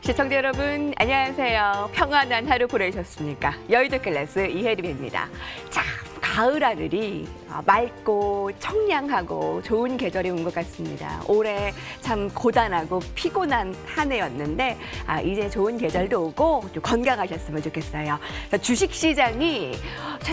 시청자 여러분, 안녕하세요. 평안한 하루 보내셨습니까? 여의도 클래스 이혜림입니다. 자, 가을 하늘이 맑고 청량하고 좋은 계절이 온 것 같습니다. 올해 참 고단하고 피곤한 한 해였는데 이제 좋은 계절도 오고 좀 건강하셨으면 좋겠어요. 주식시장이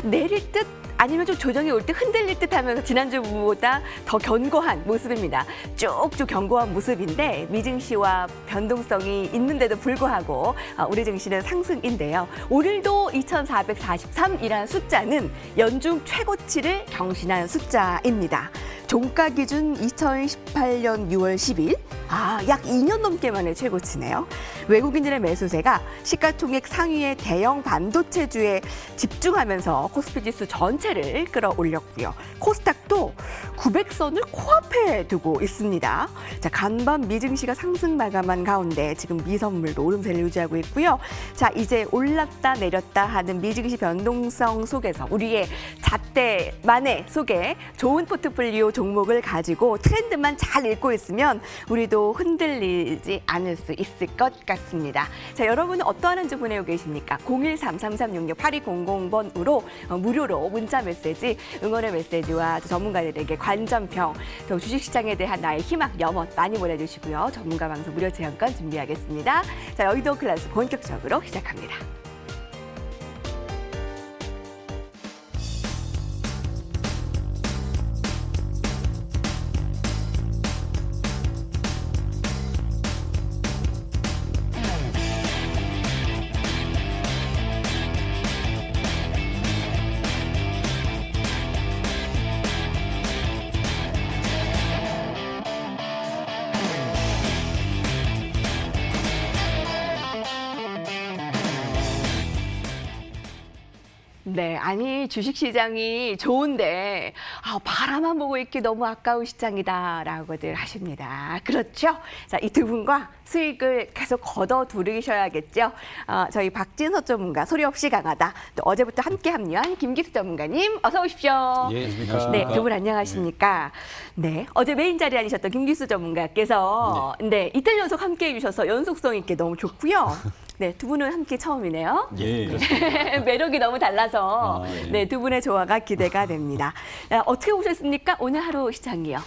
내릴 듯 아니면 좀 조정이 올 때 흔들릴 듯 하면서 지난주보다 더 견고한 모습입니다. 쭉쭉 견고한 모습인데 미증시와 변동성이 있는데도 불구하고 우리 증시는 상승인데요. 오늘도 2443이라는 숫자는 연중 최고치를 경신한 숫자입니다. 종가 기준 2018년 6월 10일, 약 2년 넘게 만에 최고치네요. 외국인들의 매수세가 시가총액 상위의 대형 반도체주에 집중하면서 코스피 지수 전체를 끌어올렸고요. 코스닥도 900선을 코앞에 두고 있습니다. 자, 간밤 미증시가 상승 마감한 가운데 지금 미선물도 오름세를 유지하고 있고요. 자, 이제 올랐다 내렸다 하는 미증시 변동성 속에서 우리의 잣대만의 속에 좋은 포트폴리오 종목을 가지고 트렌드만 잘 읽고 있으면 우리도 흔들리지 않을 수 있을 것 같습니다. 자, 여러분은 어떠한 한 주 보내고 계십니까? 01333668200번으로 무료로 문자 메시지, 응원의 메시지와 전문가들에게 관전평, 또 주식시장에 대한 나의 희망, 염원 많이 보내주시고요. 전문가 방송 무료 체험권 준비하겠습니다. 자, 여의도 클래스 본격적으로 시작합니다. 네, 아니 주식시장이 좋은데 바라만 보고 있기 너무 아까운 시장이다라고들 하십니다. 그렇죠? 자, 이 두 분과 수익을 계속 걷어 두르셔야겠죠. 저희 박진서 전문가, 소리 없이 강하다. 또 어제부터 함께 합류한 김기수 전문가님, 어서 오십시오. 예, 안녕하십니까. 네, 두 분 안녕하십니까. 네, 어제 메인 자리에 앉으셨던 김기수 전문가께서 이틀 연속 함께 해주셔서 연속성 있게 너무 좋고요. 네, 두 분은 함께 처음이네요. 예, 네. 매력이 너무 달라서 네, 두 분의 조화가 기대가 됩니다. 어떻게 보셨습니까? 오늘 하루 시장이요.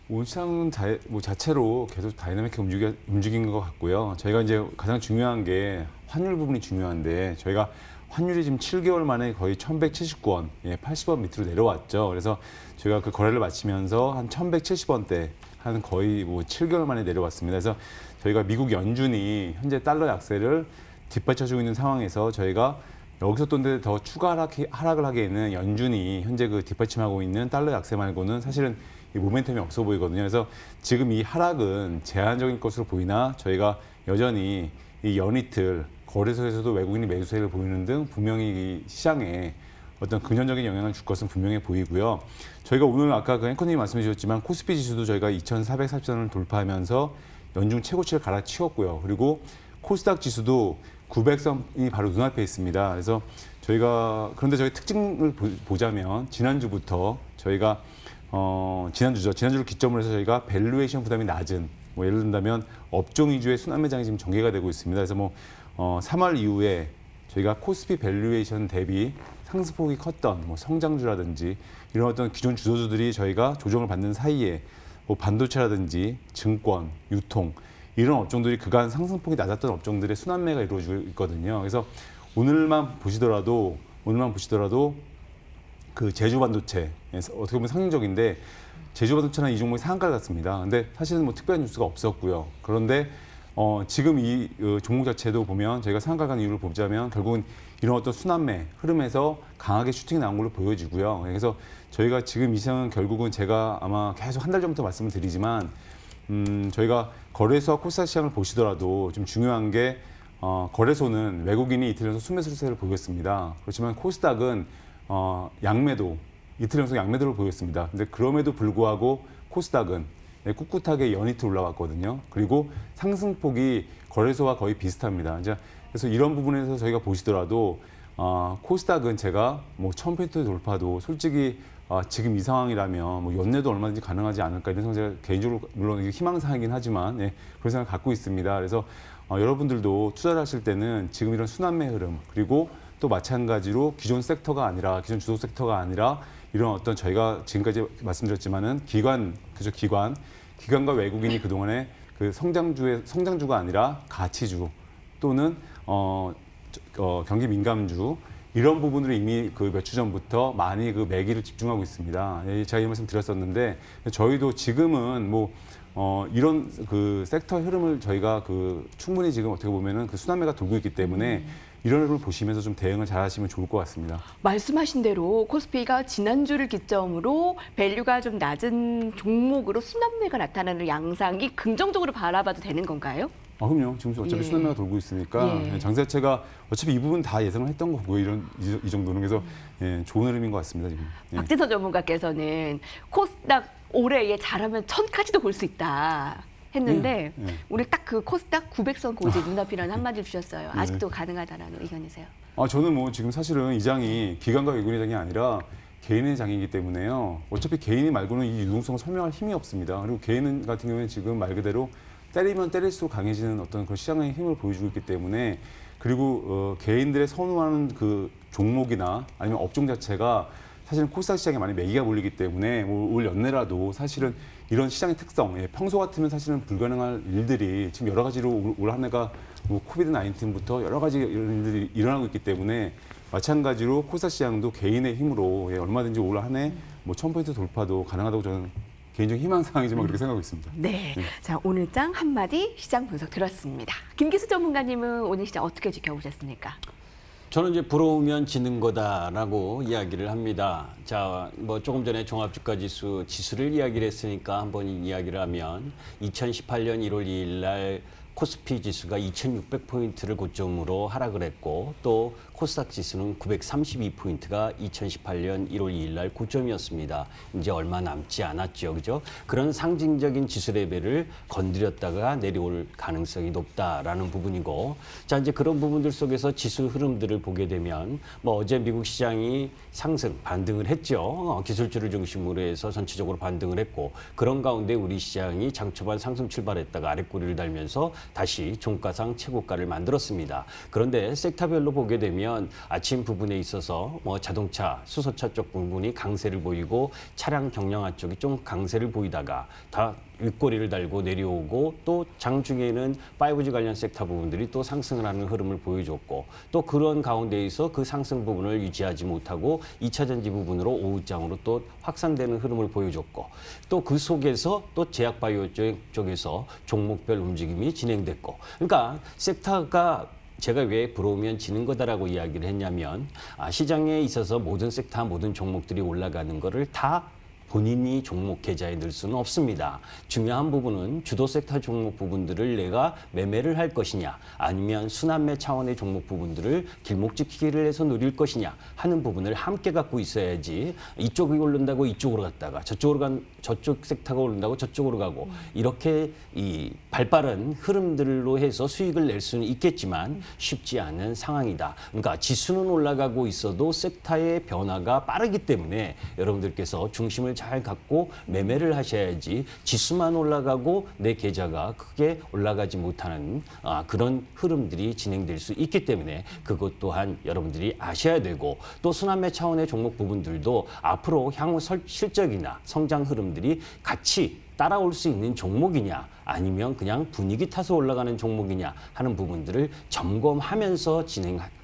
오늘 시장 자체로 계속 다이나믹하게 움직인 것 같고요. 저희가 이제 가장 중요한 게 환율 부분이 중요한데 저희가 환율이 지금 7개월 만에 거의 1,179원, 80원 밑으로 내려왔죠. 그래서 저희가 그 거래를 마치면서 한 1,170원대 한 거의 7개월 만에 내려왔습니다. 그래서 저희가 미국 연준이 현재 달러 약세를 뒷받쳐주고 있는 상황에서 저희가 여기서 또 더 추가 하락을 하기에는 연준이 현재 그 뒷받침하고 있는 달러 약세 말고는 사실은 이 모멘텀이 없어 보이거든요. 그래서 지금 이 하락은 제한적인 것으로 보이나 저희가 여전히 이 연이틀 거래소에서도 외국인이 매수세를 보이는 등 분명히 이 시장에 어떤 긍정적인 영향을 줄 것은 분명해 보이고요. 저희가 오늘 아까 그 앵커님이 말씀해 주셨지만 코스피 지수도 저희가 2,440선을 돌파하면서 연중 최고치를 갈아치웠고요. 그리고 코스닥 지수도 900선이 바로 눈앞에 있습니다. 그래서 그런데 저희 특징을 보자면 지난주부터 저희가 지난주를 기점으로 해서 저희가 밸류에이션 부담이 낮은 예를 든다면 업종 위주의 순환 매장이 지금 전개가 되고 있습니다. 그래서 3월 이후에 저희가 코스피 밸류에이션 대비 상승폭이 컸던 성장주라든지 이런 어떤 기존 주도주들이 저희가 조정을 받는 사이에 반도체라든지 증권, 유통 이런 업종들이 그간 상승폭이 낮았던 업종들의 순환매가 이루어지고 있거든요. 그래서 오늘만 보시더라도 그 제주반도체 어떻게 보면 상징적인데 제주반도체는 이 종목이 상한가를 갔습니다. 근데 사실은 특별한 뉴스가 없었고요. 그런데 지금 이 종목 자체도 보면 저희가 상한가 간 이유를 보자면 결국은 이런 어떤 순환매 흐름에서 강하게 슈팅이 나온 걸로 보여지고요. 그래서 저희가 지금 이 시장은 결국은 제가 아마 계속 한 달 전부터 말씀을 드리지만 저희가 거래소와 코스닥 시장을 보시더라도 좀 중요한 게 거래소는 외국인이 이틀 연속 순매수세를 보였습니다. 그렇지만 코스닥은 양매도 이틀 연속 양매도를 보였습니다. 근데 그럼에도 불구하고 코스닥은 꿋꿋하게 연이틀 올라갔거든요. 그리고 상승폭이 거래소와 거의 비슷합니다. 그래서 이런 부분에서 저희가 보시더라도 코스닥은 제가 1000포인트 돌파도 솔직히 지금 이 상황이라면 뭐 연내도 얼마든지 가능하지 않을까 이런 생각 제가 개인적으로 물론 이게 희망사항이긴 하지만 예, 그런 생각을 갖고 있습니다. 그래서 여러분들도 투자를 하실 때는 지금 이런 순환매 흐름 그리고 또 마찬가지로 기존 섹터가 아니라 기존 주도 섹터가 아니라 이런 어떤 저희가 지금까지 말씀드렸지만은 기관과 외국인이 그동안에 그 성장주가 아니라 가치주 또는 경기 민감주 이런 부분들을 이미 그 몇 주 전부터 많이 그 매기를 집중하고 있습니다. 예, 제가 이 말씀 드렸었는데 저희도 지금은 뭐 이런 그 섹터 흐름을 저희가 그 충분히 지금 어떻게 보면은 그 순환매가 돌고 있기 때문에 이런 흐름을 보시면서 좀 대응을 잘 하시면 좋을 것 같습니다. 말씀하신 대로 코스피가 지난주를 기점으로 밸류가 좀 낮은 종목으로 순환매가 나타나는 양상이 긍정적으로 바라봐도 되는 건가요? 그럼요. 지금 어차피 예. 순환매가 돌고 있으니까 예. 장세 자체가 어차피 이 부분 다 예상을 했던 거고요. 이 정도는 그래서 예, 좋은 흐름인 것 같습니다. 지금. 예. 박진서 전문가께서는 코스닥 올해 잘하면 1000까지도 볼 수 있다 했는데 예. 오늘 딱 그 코스닥 900선 고지 눈앞이라는 한마디를 주셨어요. 아직도 가능하다라는 의견이세요? 저는 뭐 지금 사실은 이 장이 기관과 외국인의 장이 아니라 개인의 장이기 때문에요. 어차피 개인이 말고는 이 유동성을 설명할 힘이 없습니다. 그리고 개인 같은 경우에는 지금 말 그대로 때리면 때릴수록 강해지는 어떤 그런 시장의 힘을 보여주고 있기 때문에 그리고 개인들의 선호하는 그 종목이나 아니면 업종 자체가 사실은 코스닥 시장에 많이 매기가 몰리기 때문에 올 연내라도 사실은 이런 시장의 특성, 평소 같으면 사실은 불가능할 일들이 지금 여러 가지로 올 한 해가 뭐 코비드 19부터 여러 가지 이런 일들이 일어나고 있기 때문에 마찬가지로 코스닥 시장도 개인의 힘으로 얼마든지 올 한 해 뭐 1000포인트 돌파도 가능하다고 저는 개인적인 희망사항이지만 그렇게 생각하고 있습니다. 네. 자, 오늘 장 한마디 시장 분석 들었습니다. 김기수 전문가님은 오늘 시장 어떻게 지켜보셨습니까? 저는 이제 부러우면 지는 거다라고 이야기를 합니다. 자, 뭐 조금 전에 종합주가지수 지수를 이야기를 했으니까 한번 이야기를 하면 2018년 1월 2일 날 코스피 지수가 2,600포인트를 고점으로 하락을 했고 또 코스닥 지수는 932포인트가 2018년 1월 2일 날 고점이었습니다. 이제 얼마 남지 않았죠. 그죠? 그런 상징적인 지수 레벨을 건드렸다가 내려올 가능성이 높다라는 부분이고 자, 이제 그런 부분들 속에서 지수 흐름들을 보게 되면 뭐 어제 미국 시장이 상승, 반등을 했죠. 기술주를 중심으로 해서 전체적으로 반등을 했고 그런 가운데 우리 시장이 장 초반 상승 출발했다가 아랫꼬리를 달면서 다시 종가상 최고가를 만들었습니다. 그런데 섹터별로 보게 되면 아침 부분에 있어서 뭐 자동차, 수소차 쪽 부분이 강세를 보이고 차량 경량화 쪽이 좀 강세를 보이다가 다 윗꼬리를 달고 내려오고 또 장중에는 5G 관련 섹터 부분들이 또 상승을 하는 흐름을 보여줬고 또 그런 가운데에서 그 상승 부분을 유지하지 못하고 2차 전지 부분으로 오후장으로 또 확산되는 흐름을 보여줬고 또 그 속에서 또 제약바이오 쪽에서 종목별 움직임이 진행됐고 그러니까 섹터가 제가 왜 부러우면 지는 거다라고 이야기를 했냐면 시장에 있어서 모든 섹터, 모든 종목들이 올라가는 거를 다 본인이 종목 계좌에 넣을 수는 없습니다. 중요한 부분은 주도 섹터 종목 부분들을 내가 매매를 할 것이냐 아니면 순환매 차원의 종목 부분들을 길목지키기를 해서 누릴 것이냐 하는 부분을 함께 갖고 있어야지 이쪽이 오른다고 이쪽으로 갔다가 저쪽 섹터가 오른다고 저쪽으로 가고 이렇게 이 발빠른 흐름들로 해서 수익을 낼 수는 있겠지만 쉽지 않은 상황이다. 그러니까 지수는 올라가고 있어도 섹터의 변화가 빠르기 때문에 여러분들께서 중심을 잘 갖고 매매를 하셔야지 지수만 올라가고 내 계좌가 크게 올라가지 못하는 그런 흐름들이 진행될 수 있기 때문에 그것 또한 여러분들이 아셔야 되고 또 순환매 차원의 종목 부분들도 앞으로 향후 실적이나 성장 흐름들이 같이 따라올 수 있는 종목이냐 아니면 그냥 분위기 타서 올라가는 종목이냐 하는 부분들을 점검하면서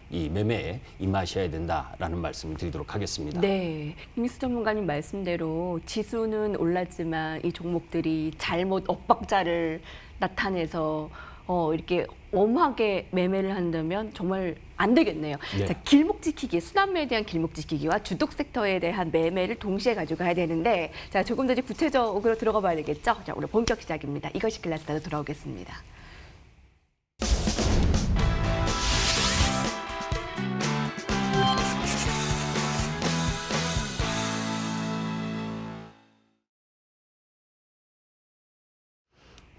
이 매매에 임하셔야 된다라는 말씀을 드리도록 하겠습니다. 네, 김기수 전문가님 말씀대로 지수는 올랐지만 이 종목들이 잘못 엇박자를 나타내서 이렇게 엄하게 매매를 한다면 정말 안 되겠네요. 네. 자, 길목 지키기, 순환매에 대한 길목 지키기와 주독 섹터에 대한 매매를 동시에 가져가야 되는데 자, 조금 더 이제 구체적으로 들어가 봐야 되겠죠? 자, 오늘 본격 시작입니다. 이것이 클래스로 돌아오겠습니다.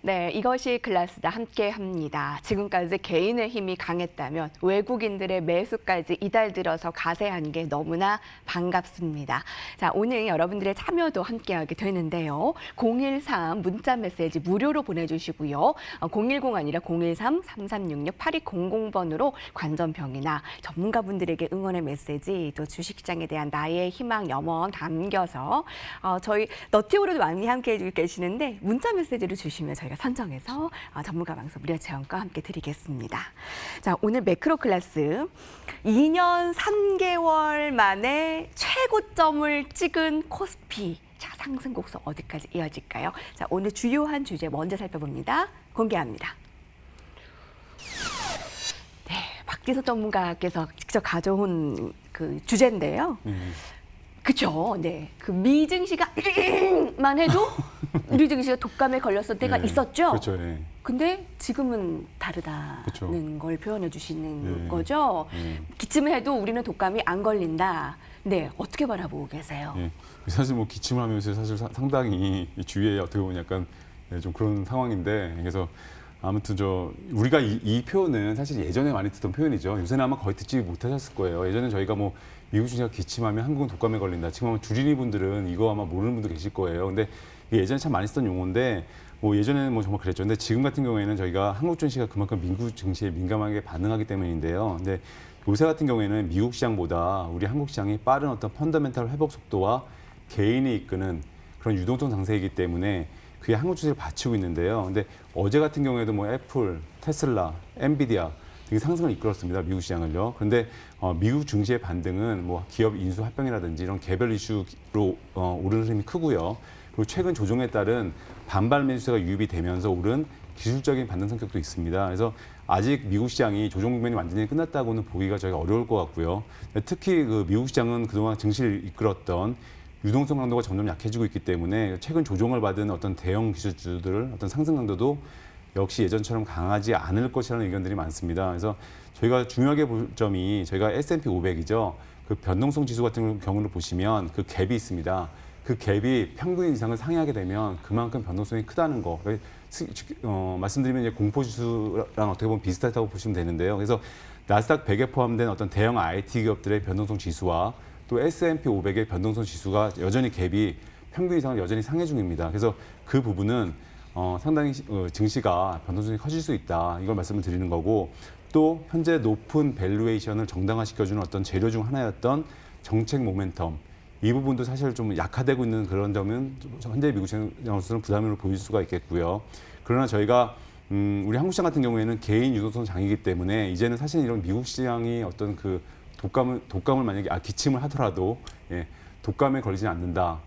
네, 이것이 글라스다 함께 합니다. 지금까지 개인의 힘이 강했다면 외국인들의 매수까지 이달 들어서 가세한 게 너무나 반갑습니다. 자, 오늘 여러분들의 참여도 함께하게 되는데요. 013 문자 메시지 무료로 보내주시고요. 010 아니라 013-3366-8200번으로 관전평이나 전문가분들에게 응원의 메시지, 또 주식시장에 대한 나의 희망, 염원 담겨서 저희 너티오로도 많이 함께해 계시는데 문자 메시지를 주시면 저희가 선정해서 전문가 방송 무료 체험과 함께 드리겠습니다. 자, 오늘 매크로 클래스 2년 3개월 만에 최고점을 찍은 코스피. 자, 상승 곡선 어디까지 이어질까요? 자, 오늘 주요한 주제 먼저 살펴봅니다. 공개합니다. 네, 박지선 전문가께서 직접 가져온 그 주제인데요. 그렇죠. 네, 그 미증시가만 해도 미증시가 독감에 걸렸을 때가 있었죠. 그렇죠. 네. 근데 지금은 다르다는 그쵸. 걸 표현해 주시는 거죠. 기침을 해도 우리는 독감이 안 걸린다. 네, 어떻게 바라보고 계세요? 예. 사실 뭐 기침을 하면서 사실 상당히 이 주위에 어떻게 보면 약간 좀 그런 상황인데, 그래서 아무튼 우리가 이 표현은 사실 예전에 많이 듣던 표현이죠. 요새는 아마 거의 듣지 못하셨을 거예요. 예전에 저희가 뭐 미국 주식가 기침하면 한국은 독감에 걸린다. 지금 아마 주린이 분들은 이거 아마 모르는 분도 계실 거예요. 근데 이게 예전에 참 많이 쓰던 용어인데, 뭐 예전에는 뭐 정말 그랬죠. 근데 지금 같은 경우에는 저희가 한국 증시가 그만큼 미국 증시에 민감하게 반응하기 때문인데요. 근데 요새 같은 경우에는 미국 시장보다 우리 한국 시장이 빠른 어떤 펀더멘탈 회복 속도와 개인이 이끄는 그런 유동성 장세이기 때문에 그게 한국 주식을 받치고 있는데요. 근데 어제 같은 경우에도 뭐 애플, 테슬라, 엔비디아 이게 상승을 이끌었습니다. 미국 시장을요. 그런데 미국 증시의 반등은 뭐 기업 인수 합병이라든지 이런 개별 이슈로 오르는 흐름이 크고요. 그리고 최근 조정에 따른 반발 매수세가 유입이 되면서 오른 기술적인 반등 성격도 있습니다. 그래서 아직 미국 시장이 조정 국면이 완전히 끝났다고는 보기가 저희가 어려울 것 같고요. 특히 그 미국 시장은 그동안 증시를 이끌었던 유동성 강도가 점점 약해지고 있기 때문에 최근 조정을 받은 어떤 대형 기술주들 어떤 상승 강도도 역시 예전처럼 강하지 않을 것이라는 의견들이 많습니다. 그래서 저희가 중요하게 볼 점이 저희가 S&P 500이죠. 그 변동성 지수 같은 경우를 보시면 그 갭이 있습니다. 그 갭이 평균 이상을 상회하게 되면 그만큼 변동성이 크다는 거. 말씀드리면 이제 공포지수랑 어떻게 보면 비슷하다고 보시면 되는데요. 그래서 나스닥 100에 포함된 어떤 대형 IT 기업들의 변동성 지수와 또 S&P 500의 변동성 지수가 여전히 갭이 평균 이상을 여전히 상회 중입니다. 그래서 그 부분은 상당히 증시가 변동성이 커질 수 있다. 이걸 말씀을 드리는 거고, 또 현재 높은 밸류에이션을 정당화시켜주는 어떤 재료 중 하나였던 정책 모멘텀, 이 부분도 사실 좀 약화되고 있는 그런 점은 현재 미국 시장으로서는 부담으로 보일 수가 있겠고요. 그러나 저희가 우리 한국 시장 같은 경우에는 개인 유동성 장이기 때문에 이제는 사실 이런 미국 시장이 어떤 그 독감을 만약에 기침을 하더라도 독감에 걸리지 않는다.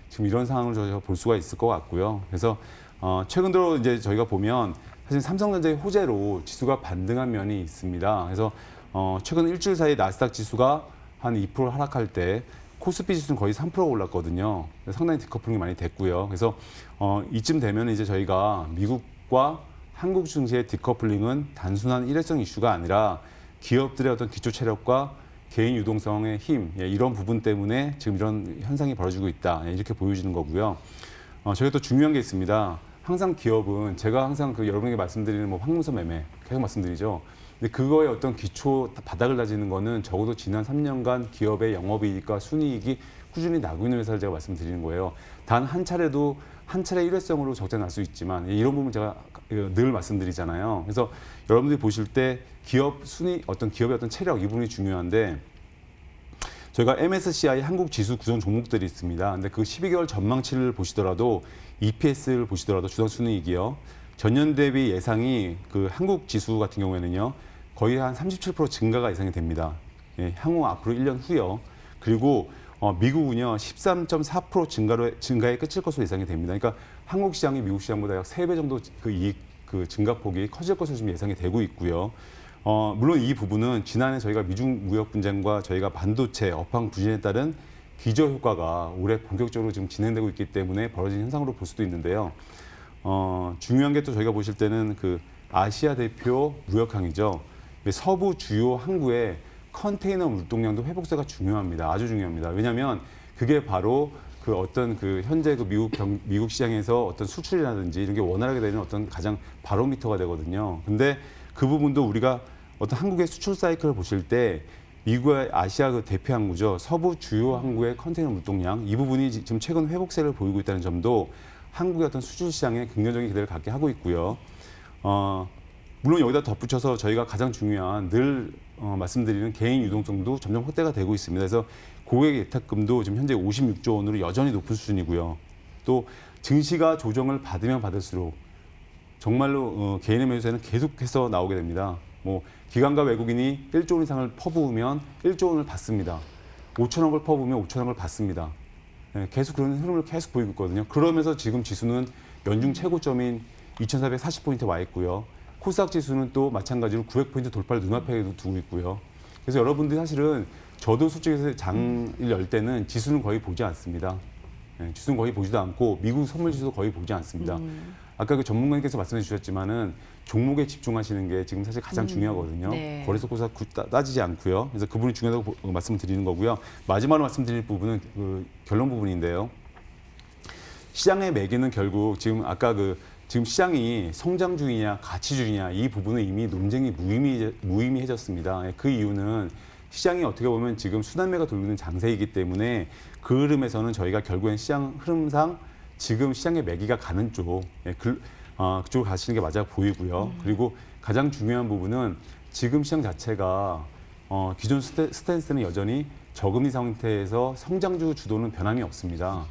지금 이런 상황을 저희가 볼 수가 있을 것 같고요. 그래서 최근 들어 이제 저희가 보면 사실 삼성전자의 호재로 지수가 반등한 면이 있습니다. 그래서 최근 일주일 사이 나스닥 지수가 한 2% 하락할 때 코스피 지수는 거의 3% 올랐거든요. 상당히 디커플링이 많이 됐고요. 그래서 이쯤 되면 이제 저희가 미국과 한국 증시의 디커플링은 단순한 일회성 이슈가 아니라 기업들의 어떤 기초 체력과 개인 유동성의 힘, 이런 부분 때문에 지금 이런 현상이 벌어지고 있다. 이렇게 보여지는 거고요. 저희가 또 중요한 게 있습니다. 항상 기업은 제가 항상 여러분에게 말씀드리는 뭐 황금선 매매 계속 말씀드리죠. 근데 그거의 어떤 기초 바닥을 다지는 거는 적어도 지난 3년간 기업의 영업이익과 순이익이 꾸준히 나고 있는 회사를 제가 말씀드리는 거예요. 단 한 차례 일회성으로 적자 날 수 있지만 이런 부분 제가 늘 말씀드리잖아요. 그래서 여러분들이 보실 때 기업의 어떤 체력 이 부분이 중요한데, 저희가 MSCI 한국 지수 구성 종목들이 있습니다. 근데 그 12개월 전망치를 보시더라도 EPS를 보시더라도 주당 순이익이요. 전년 대비 예상이 그 한국 지수 같은 경우에는요. 거의 한 37% 증가가 예상이 됩니다. 향후 앞으로 1년 후요. 그리고 미국은요 13.4% 증가에 그칠 것으로 예상이 됩니다. 그러니까 한국 시장이 미국 시장보다 약 3배 정도 그 이익 증가폭이 커질 것으로 지금 예상이 되고 있고요. 물론 이 부분은 지난해 저희가 미중 무역 분쟁과 저희가 반도체 업황 부진에 따른 기저 효과가 올해 본격적으로 지금 진행되고 있기 때문에 벌어진 현상으로 볼 수도 있는데요. 중요한 게 또 저희가 보실 때는 그 아시아 대표 무역항이죠. 서부 주요 항구의 컨테이너 물동량도 회복세가 중요합니다. 아주 중요합니다. 왜냐하면 그게 바로 그 어떤 그 현재 그 미국 시장에서 어떤 수출이라든지 이런 게 원활하게 되는 어떤 가장 바로미터가 되거든요. 근데 그 부분도 우리가 어떤 한국의 수출 사이클을 보실 때 미국의 아시아 그 대표 항구죠. 서부 주요 항구의 컨테이너 물동량 이 부분이 지금 최근 회복세를 보이고 있다는 점도 한국의 어떤 수출 시장에 긍정적인 기대를 갖게 하고 있고요. 물론 여기다 덧붙여서 저희가 가장 중요한 늘 말씀드리는 개인 유동성도 점점 확대가 되고 있습니다. 그래서 고객 예탁금도 지금 현재 56조 원으로 여전히 높은 수준이고요. 또 증시가 조정을 받으면 받을수록 정말로 개인의 매수세는 계속해서 나오게 됩니다. 뭐 기관과 외국인이 1조 원 이상을 퍼부으면 1조 원을 받습니다. 5천억을 퍼부으면 5천억을 받습니다. 네, 계속 그런 흐름을 계속 보이고 있거든요. 그러면서 지금 지수는 연중 최고점인 2,440포인트에 와 있고요. 코스닥 지수는 또 마찬가지로 900포인트 돌파를 눈앞에 두고 있고요. 그래서 여러분들이 사실은 저도 솔직히 장을 열 때는 지수는 거의 보지 않습니다. 네, 지수는 거의 보지도 않고 미국 선물 지수도 거의 보지 않습니다. 아까 그 전문가님께서 말씀해 주셨지만은 종목에 집중하시는 게 지금 사실 가장 중요하거든요. 네. 거래소 코스닥 따지지 않고요. 그래서 그 부분이 중요하다고 말씀을 드리는 거고요. 마지막으로 말씀드릴 부분은 그 결론 부분인데요. 시장의 매기는 결국 지금 아까 지금 시장이 성장주의냐 가치주의냐 이 부분은 이미 논쟁이 무의미해졌습니다. 그 이유는 시장이 어떻게 보면 지금 순환매가 돌리는 장세이기 때문에 그 흐름에서는 저희가 결국엔 시장 흐름상 지금 시장의 매기가 가는 그쪽으로 가시는 게 맞아 보이고요. 그리고 가장 중요한 부분은 지금 시장 자체가 기존 스탠스는 여전히 저금리 상태에서 성장주 주도는 변함이 없습니다.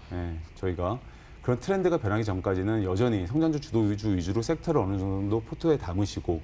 저희가 그런 트렌드가 변하기 전까지는 여전히 성장주 주도 위주로 섹터를 어느 정도 포트에 담으시고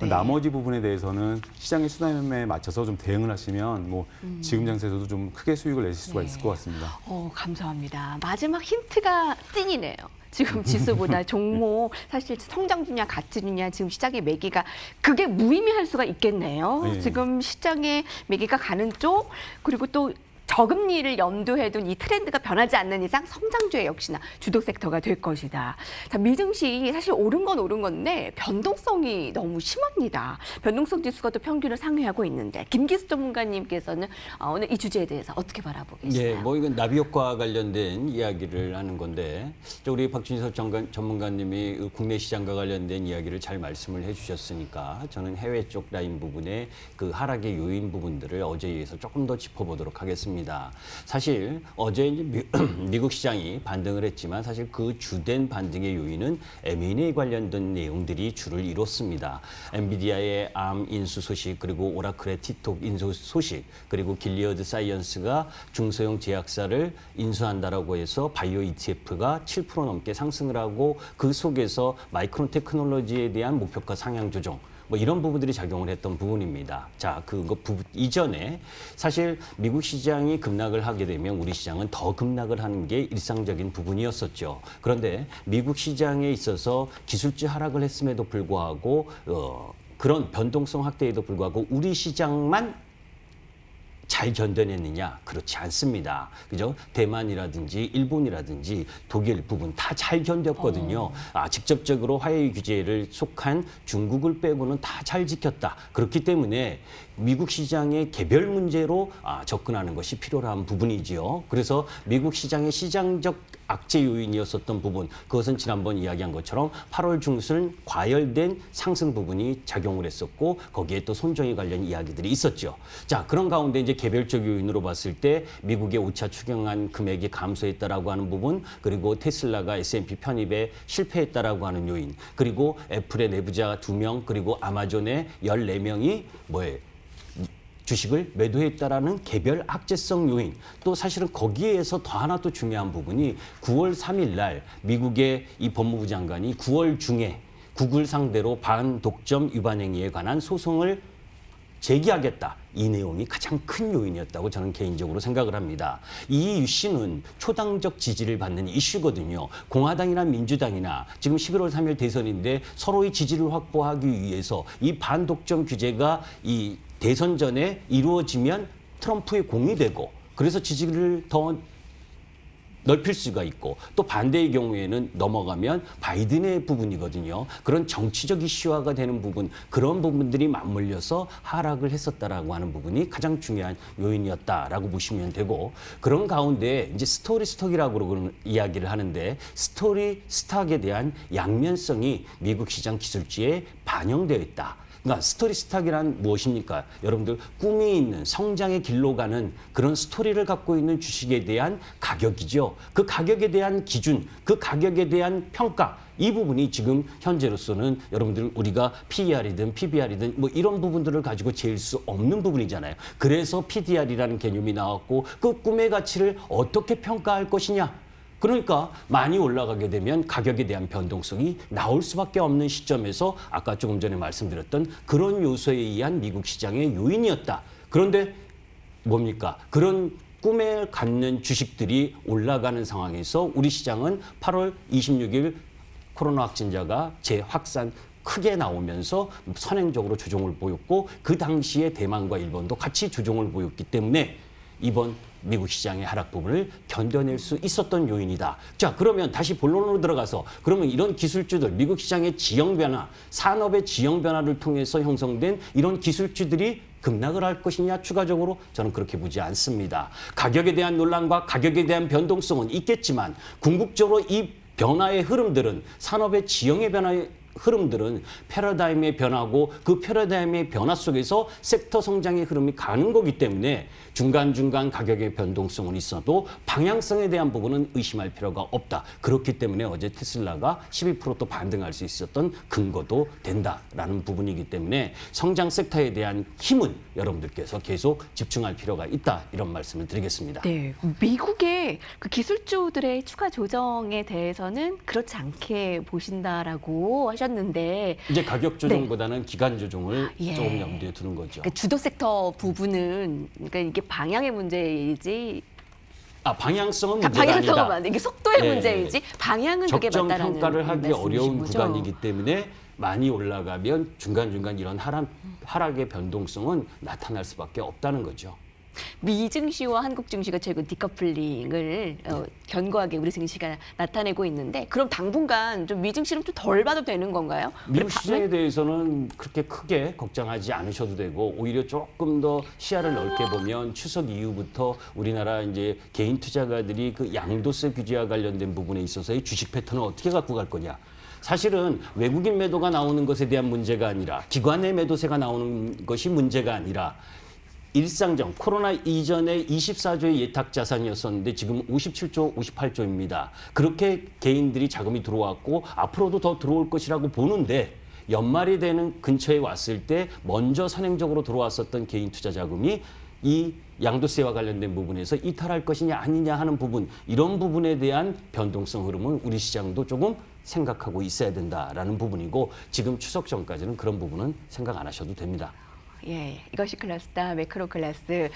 네. 나머지 부분에 대해서는 시장의 순환매에 맞춰서 좀 대응을 하시면 뭐 지금 장세에서도 좀 크게 수익을 내실 수가 있을 것 같습니다. 감사합니다. 마지막 힌트가 찐이네요. 지금 지수보다 종목 사실 성장주냐 가치주냐 지금 시장의 매기가 그게 무의미할 수가 있겠네요. 네. 지금 시장의 매기가 가는 쪽 그리고 또 저금리를 염두에 둔 이 트렌드가 변하지 않는 이상 성장주의 역시나 주도 섹터가 될 것이다. 자, 미증시 사실 오른 건 오른 건데 변동성이 너무 심합니다. 변동성 지수가 또 평균을 상회하고 있는데 김기수 전문가님께서는 오늘 이 주제에 대해서 어떻게 바라보고 계시나요? 예, 뭐 이건 나비 효과 관련된 이야기를 하는 건데 우리 박준석 전문가님이 국내 시장과 관련된 이야기를 잘 말씀을 해주셨으니까 저는 해외 쪽 라인 부분에 그 하락의 요인 부분들을 어제에 의해서 조금 더 짚어보도록 하겠습니다. 사실 어제 이제 미국 시장이 반등을 했지만 사실 그 주된 반등의 요인은 M&A 관련된 내용들이 주를 이뤘습니다. 엔비디아의 암 인수 소식, 그리고 오라클의 티톡 인수 소식, 그리고 길리어드 사이언스가 중소형 제약사를 인수한다라고 해서 바이오 ETF가 7% 넘게 상승을 하고 그 속에서 마이크론 테크놀로지에 대한 목표가 상향 조정, 뭐 이런 부분들이 작용을 했던 부분입니다. 자, 이전에 사실 미국 시장이 급락을 하게 되면 우리 시장은 더 급락을 하는 게 일상적인 부분이었었죠. 그런데 미국 시장에 있어서 기술주 하락을 했음에도 불구하고 그런 변동성 확대에도 불구하고 우리 시장만 잘 견뎌냈느냐? 그렇지 않습니다. 그죠? 대만이라든지 일본이라든지 독일 부분 다 잘 견뎠거든요. 직접적으로 화해 규제를 속한 중국을 빼고는 다 잘 지켰다. 그렇기 때문에 미국 시장의 개별 문제로 접근하는 것이 필요한 부분이지요. 그래서 미국 시장의 시장적 악재 요인이었었던 부분, 그것은 지난번 이야기한 것처럼 8월 중순 과열된 상승 부분이 작용을 했었고 거기에 또 손정의 관련 이야기들이 있었죠. 자, 그런 가운데 이제 개별적 요인으로 봤을 때 미국의 5차 추경안 금액이 감소했다라고 하는 부분, 그리고 테슬라가 S&P 편입에 실패했다라고 하는 요인, 그리고 애플의 내부자 2명, 그리고 아마존의 14명이 주식을 매도했다라는 개별 악재성 요인, 또 사실은 거기에서 더 하나 또 중요한 부분이 9월 3일 날 미국의 이 법무부 장관이 9월 중에 구글 상대로 반독점 위반 행위에 관한 소송을 제기하겠다. 이 내용이 가장 큰 요인이었다고 저는 개인적으로 생각을 합니다. 이 이슈는 초당적 지지를 받는 이슈거든요. 공화당이나 민주당이나 지금 11월 3일 대선인데 서로의 지지를 확보하기 위해서 이 반독점 규제가 이 대선 전에 이루어지면 트럼프의 공이 되고 그래서 지지를 더 넓힐 수가 있고 또 반대의 경우에는 넘어가면 바이든의 부분이거든요. 그런 정치적 이슈화가 되는 부분, 그런 부분들이 맞물려서 하락을 했었다라고 하는 부분이 가장 중요한 요인이었다라고 보시면 되고, 그런 가운데 이제 스토리 스톡이라고 이야기를 하는데, 스토리 스탁에 대한 양면성이 미국 시장 기술주에 반영되어 있다. 그러니까 스토리 스탁이란 무엇입니까? 여러분들 꿈이 있는 성장의 길로 가는 그런 스토리를 갖고 있는 주식에 대한 가격이죠. 그 가격에 대한 기준, 그 가격에 대한 평가, 이 부분이 지금 현재로서는 여러분들 우리가 PER이든 PBR이든 뭐 이런 부분들을 가지고 재일 수 없는 부분이잖아요. 그래서 PDR이라는 개념이 나왔고, 그 꿈의 가치를 어떻게 평가할 것이냐. 그러니까 많이 올라가게 되면 가격에 대한 변동성이 나올 수밖에 없는 시점에서 아까 조금 전에 말씀드렸던 그런 요소에 의한 미국 시장의 요인이었다. 그런데 뭡니까? 그런 꿈에 갖는 주식들이 올라가는 상황에서 우리 시장은 8월 26일 코로나 확진자가 재확산 크게 나오면서 선행적으로 조정을 보였고, 그 당시에 대만과 일본도 같이 조정을 보였기 때문에 이번 미국 시장의 하락 부분을 견뎌낼 수 있었던 요인이다. 자, 그러면 다시 본론으로 들어가서, 그러면 이런 기술주들, 미국 시장의 지형 변화, 산업의 지형 변화를 통해서 형성된 이런 기술주들이 급락을 할 것이냐, 추가적으로 저는 그렇게 보지 않습니다. 가격에 대한 논란과 가격에 대한 변동성은 있겠지만, 궁극적으로 이 변화의 흐름들은, 산업의 지형의 변화의 흐름들은 패러다임의 변화고, 그 패러다임의 변화 속에서 섹터 성장의 흐름이 가는 거기 때문에 중간중간 가격의 변동성은 있어도 방향성에 대한 부분은 의심할 필요가 없다. 그렇기 때문에 어제 테슬라가 12% 또 반등할 수 있었던 근거도 된다라는 부분이기 때문에 성장 섹터에 대한 힘은 여러분들께서 계속 집중할 필요가 있다. 이런 말씀을 드리겠습니다. 네, 미국의 그 기술주들의 추가 조정에 대해서는 그렇지 않게 보신다라고 하셨는데, 이제 가격 조정보다는 기간 조정을 예. 조금 염두에 두는 거죠. 그 주도 섹터 부분은 그러니까 이게 방향의 문제이지, 방향성은 문제가 방향성은 아니다. 맞는데 이게 속도의 예. 문제이지 방향은 그게 적정 맞다라는 평가를 하기 말씀이신 어려운 거죠? 구간이기 때문에 많이 올라가면 중간중간 이런 하락의 변동성은 나타날 수밖에 없다는 거죠. 미 증시와 한국 증시가 최근 디커플링을 견고하게 우리 증시가 나타내고 있는데, 그럼 당분간 좀 미 증시는 좀 덜 봐도 되는 건가요? 미국 시장에 대해서는 그렇게 크게 걱정하지 않으셔도 되고, 오히려 조금 더 시야를 넓게 보면 추석 이후부터 우리나라 이제 개인 투자가들이 그 양도세 규제와 관련된 부분에 있어서의 주식 패턴을 어떻게 갖고 갈 거냐. 사실은 외국인 매도가 나오는 것에 대한 문제가 아니라, 기관의 매도세가 나오는 것이 문제가 아니라, 일상적 코로나 이전에 24조의 예탁 자산이었었는데 지금 57조, 58조입니다. 그렇게 개인들이 자금이 들어왔고 앞으로도 더 들어올 것이라고 보는데, 연말이 되는 근처에 왔을 때 먼저 선행적으로 들어왔었던 개인 투자 자금이 이 양도세와 관련된 부분에서 이탈할 것이냐 아니냐 하는 부분, 이런 부분에 대한 변동성 흐름은 우리 시장도 조금 생각하고 있어야 된다라는 부분이고, 지금 추석 전까지는 그런 부분은 생각 안 하셔도 됩니다. 예, 이것이 클래스다 매크로 클래스.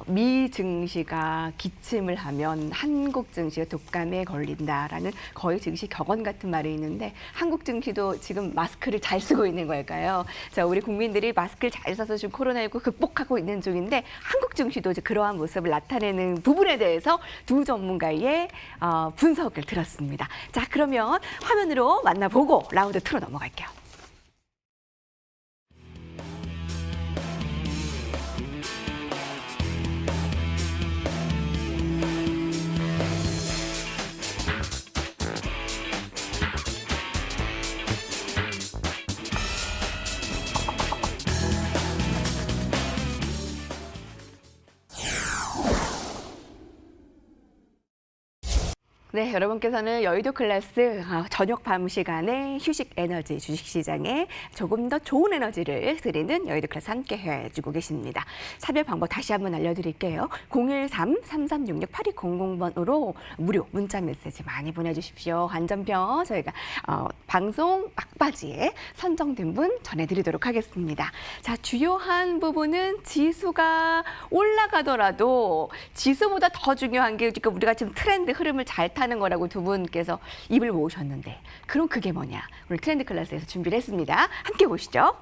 미 증시가 기침을 하면 한국 증시가 독감에 걸린다라는 거의 증시 격언 같은 말이 있는데, 한국 증시도 지금 마스크를 잘 쓰고 있는 걸까요? 자, 우리 국민들이 마스크를 잘 써서 지금 코로나19 극복하고 있는 중인데, 한국 증시도 이제 그러한 모습을 나타내는 부분에 대해서 두 전문가의 분석을 들었습니다. 자, 그러면 화면으로 만나보고 라운드 2로 넘어갈게요. 네, 여러분께서는 여의도 클래스 저녁 밤 시간에 휴식 에너지 주식시장에 조금 더 좋은 에너지를 드리는 여의도 클래스 함께 해주고 계십니다. 참여 방법 다시 한번 알려드릴게요. 013-3366-8200번으로 무료 문자 메시지 많이 보내주십시오. 안전표 저희가 방송 막바지에 선정된 분 전해드리도록 하겠습니다. 자, 주요한 부분은 지수가 올라가더라도 지수보다 더 중요한 게 우리가 지금 트렌드 흐름을 잘 타는 거라고 두 분께서 입을 모으셨는데, 그럼 그게 뭐냐? 오늘 트렌드 클래스에서 준비를 했습니다. 함께 보시죠.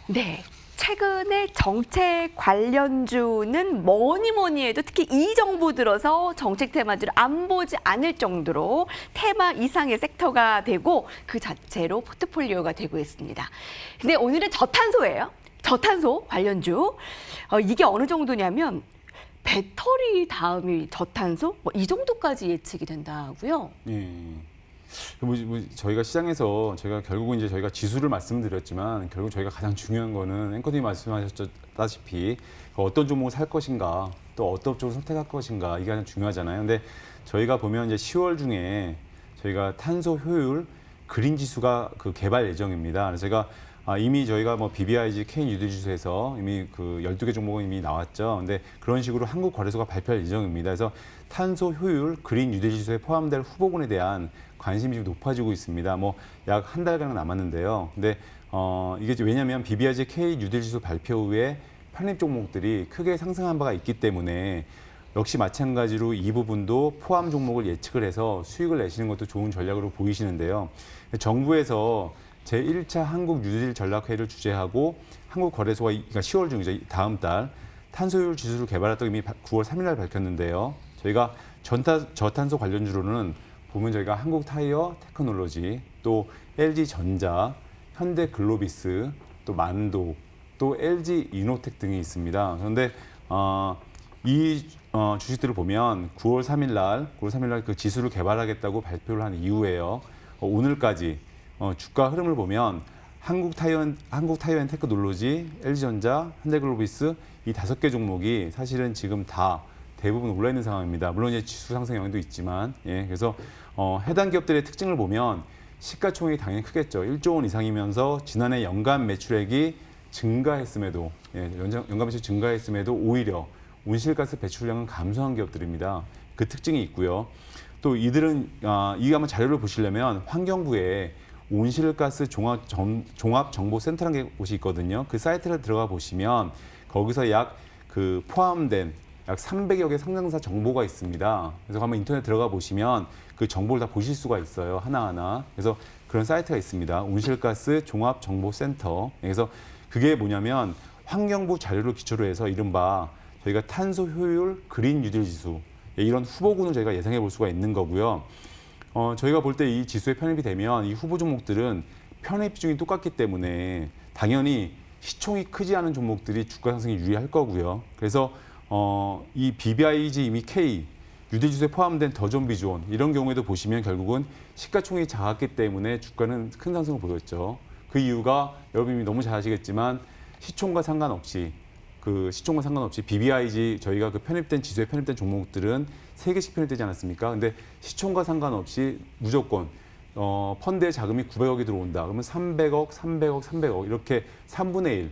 네. 최근에 정책 관련주는 뭐니 해도 특히 이 정부 들어서 정책 테마주를 안 보지 않을 정도로 테마 이상의 섹터가 되고 그 자체로 포트폴리오가 되고 있습니다. 근데 오늘은 저탄소예요. 저탄소 관련주. 이게 어느 정도냐면 배터리 다음이 저탄소? 뭐 이 정도까지 예측이 된다고요? 예. 저희가 시장에서 결국은 이제 저희가 지수를 말씀드렸지만 결국 저희가 가장 중요한 거는 앵커님이 말씀하셨다시피 어떤 종목을 살 것인가 또 어떤 쪽을 선택할 것인가 이게 가장 중요하잖아요. 근데 저희가 보면 이제 10월 중에 저희가 탄소 효율 그린 지수가 개발 예정입니다. 그래서 제가 이미 저희가 뭐 BBIG K 유대지수에서 이미 12개 종목은 이미 나왔죠. 근데 그런 식으로 한국거래소가 발표할 예정입니다. 그래서 탄소 효율 그린 유대지수에 포함될 후보군에 대한 관심이 좀 높아지고 있습니다. 뭐 약 한 달가량 남았는데요. 근데 이게 왜냐하면 BBIG K 유대지수 발표 후에 편입 종목들이 크게 상승한 바가 있기 때문에 역시 마찬가지로 이 부분도 포함 종목을 예측을 해서 수익을 내시는 것도 좋은 전략으로 보이시는데요. 정부에서 제1차 한국 뉴딜 전략회의를 주재하고 한국거래소가 그러니까 10월 중이죠. 다음 달 탄소효율 지수를 개발했다고 이미 9월 3일 날 밝혔는데요. 저희가 저탄소 관련주로는 보면 저희가 한국타이어 테크놀로지, 또 LG전자, 현대글로비스, 또 만도, 또 LG 이노텍 등이 있습니다. 그런데 이 주식들을 보면 9월 3일 날 그 지수를 개발하겠다고 발표를 한 이후에요. 오늘까지 주가 흐름을 보면 한국타이어 테크놀로지, LG전자, 현대글로비스 이 5개 종목이 사실은 지금 다 대부분 올라 있는 상황입니다. 물론 이제 지수 상승 영향도 있지만, 그래서 해당 기업들의 특징을 보면 시가총액이 당연히 크겠죠. 1조 원 이상이면서 지난해 연간 매출액이 증가했음에도, 연간 매출 증가했음에도 오히려 온실가스 배출량은 감소한 기업들입니다. 그 특징이 있고요. 또 이들은 이거 한번 자료를 보시려면 환경부에 온실가스 종합정보센터라는 곳이 있거든요. 그 사이트를 들어가 보시면 거기서 포함된 약 300여 개 상장사 정보가 있습니다. 그래서 한번 인터넷 들어가 보시면 그 정보를 다 보실 수가 있어요. 하나하나. 그래서 그런 사이트가 있습니다. 온실가스 종합정보센터. 그래서 그게 뭐냐면 환경부 자료를 기초로 해서 이른바 저희가 탄소 효율 그린 뉴딜 지수 이런 후보군을 저희가 예상해 볼 수가 있는 거고요. 저희가 볼 때 이 지수에 편입이 되면 이 후보 종목들은 편입 비중이 똑같기 때문에 당연히 시총이 크지 않은 종목들이 주가 상승에 유리할 거고요. 그래서 이 BBIG 이미 K 유대지수에 포함된 더존비존 이런 경우에도 보시면 결국은 시가총액이 작았기 때문에 주가는 큰 상승을 보였죠. 그 이유가 여러분이 너무 잘 아시겠지만 시총과 상관없이 BBIG 저희가 편입된 지수에 편입된 종목들은 3개씩 편입되지 않았습니까? 근데 시총과 상관없이 무조건 펀드에 자금이 900억이 들어온다. 그러면 300억 이렇게 3분의 1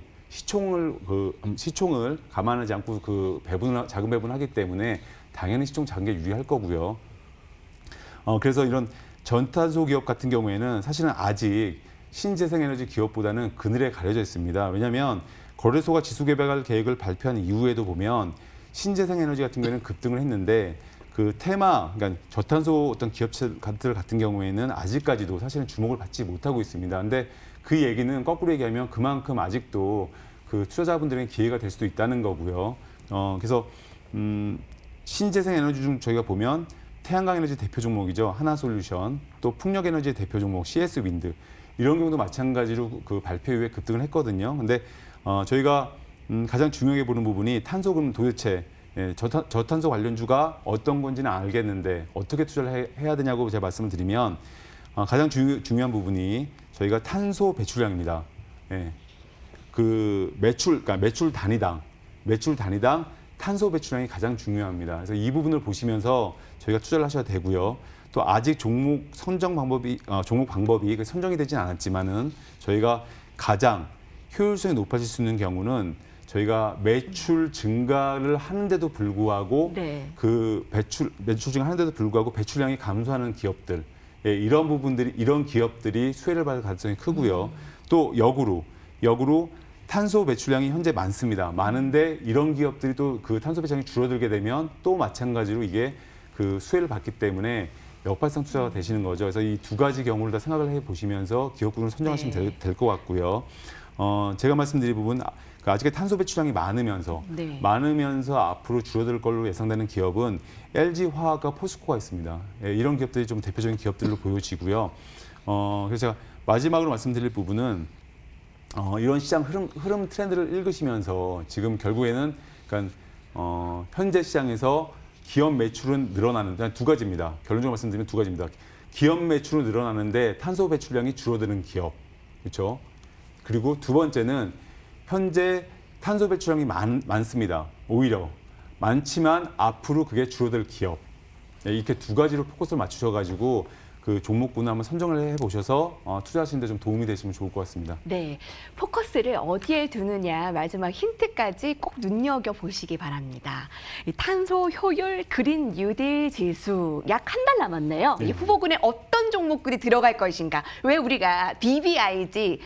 시총을 감안하지 않고 자금 배분하기 때문에 당연히 시총 작은 게 유리할 거고요. 그래서 이런 전탄소 기업 같은 경우에는 사실은 아직 신재생에너지 기업보다는 그늘에 가려져 있습니다. 왜냐하면 거래소가 지수 개발 계획을 발표한 이후에도 보면 신재생에너지 같은 경우에는 급등을 했는데 그 테마, 그러니까 저탄소 어떤 기업들 같은 경우에는 아직까지도 사실은 주목을 받지 못하고 있습니다. 근데 그 얘기는 거꾸로 얘기하면 그만큼 아직도 그 투자자분들에게 기회가 될 수도 있다는 거고요. 그래서 신재생에너지 중 저희가 보면 태양광 에너지 대표 종목이죠. 하나솔루션, 또 풍력에너지 대표 종목 CS 윈드 이런 경우도 마찬가지로 그 발표 이후에 급등을 했거든요. 근데 저희가 가장 중요하게 보는 부분이 탄소금 도대체 저탄소 관련주가 어떤 건지는 알겠는데 어떻게 투자를 해야 되냐고 제가 말씀을 드리면 가장 중요한 부분이 저희가 탄소 배출량입니다. 그러니까 매출 단위당 탄소 배출량이 가장 중요합니다. 그래서 이 부분을 보시면서 저희가 투자를 하셔야 되고요. 또 아직 종목 방법이 선정이 되진 않았지만은 저희가 가장 효율성이 높아질 수 있는 경우는 저희가 매출 증가를 하는데도 불구하고 그 매출 증가하는데도 불구하고 배출량이 감소하는 기업들 이런 기업들이 수혜를 받을 가능성이 크고요. 또 역으로 탄소 배출량이 현재 많습니다. 많은데 이런 기업들이 또 그 탄소 배출량이 줄어들게 되면 또 마찬가지로 이게 그 수혜를 받기 때문에 역발상 투자가 되시는 거죠. 그래서 이 두 가지 경우를 다 생각을 해 보시면서 기업군을 선정하시면 될 것 같고요. 제가 말씀드린 부분 아직까지 탄소 배출량이 네. 많으면서 앞으로 줄어들 걸로 예상되는 기업은 LG 화학과 포스코가 있습니다. 예, 이런 기업들이 좀 대표적인 기업들로 보여지고요. 그래서 제가 마지막으로 말씀드릴 부분은 이런 시장 흐름 트렌드를 읽으시면서 지금 결국에는 그러니까 현재 시장에서 기업 매출은 늘어나는데 두 가지입니다. 결론적으로 말씀드리면 두 가지입니다. 기업 매출은 늘어나는데 탄소 배출량이 줄어드는 기업, 그렇죠? 그리고 두 번째는 현재 탄소 배출량이 많습니다. 오히려 많지만 앞으로 그게 줄어들 기업. 네, 이렇게 두 가지로 포커스를 맞추셔가지고 그 종목군을 한번 선정을 해보셔서 투자하시는 데 좀 도움이 되시면 좋을 것 같습니다. 네, 포커스를 어디에 두느냐 마지막 힌트까지 꼭 눈여겨보시기 바랍니다. 이 탄소 효율 그린 뉴딜 지수 약 한 달 남았네요. 네. 이 후보군에 어떤 종목들이 들어갈 것인가? 왜 우리가 BBIG,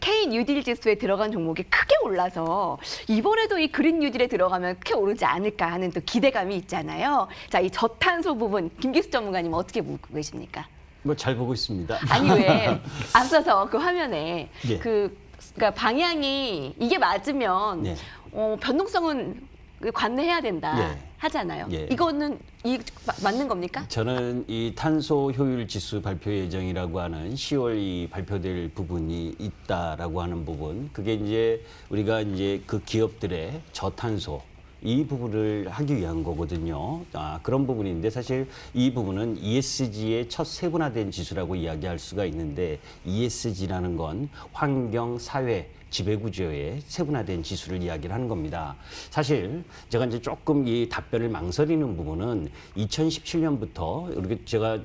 K 뉴딜 지수에 들어간 종목이 크게 올라서 이번에도 이 그린 뉴딜에 들어가면 크게 오르지 않을까 하는 또 기대감이 있잖아요. 자, 이 저탄소 부분 김기수 전문가님 어떻게 보고 계십니까? 뭐 잘 보고 있습니다. 아니 왜 앞서서 그 화면에 예. 그러니까 방향이 이게 맞으면 예. 변동성은 관내해야 된다 예. 하잖아요. 예. 이거는 맞는 겁니까? 저는 이 탄소 효율 지수 발표 예정이라고 하는 10월 이 발표될 부분이 있다라고 하는 부분, 그게 이제 우리가 이제 그 기업들의 저탄소 이 부분을 하기 위한 거거든요. 그런 부분인데 사실 이 부분은 ESG의 첫 세분화된 지수라고 이야기할 수가 있는데 ESG라는 건 환경, 사회, 지배구조의 세분화된 지수를 이야기를 하는 겁니다. 사실 제가 이제 조금 이 답변을 망설이는 부분은 2017년부터 이렇게 제가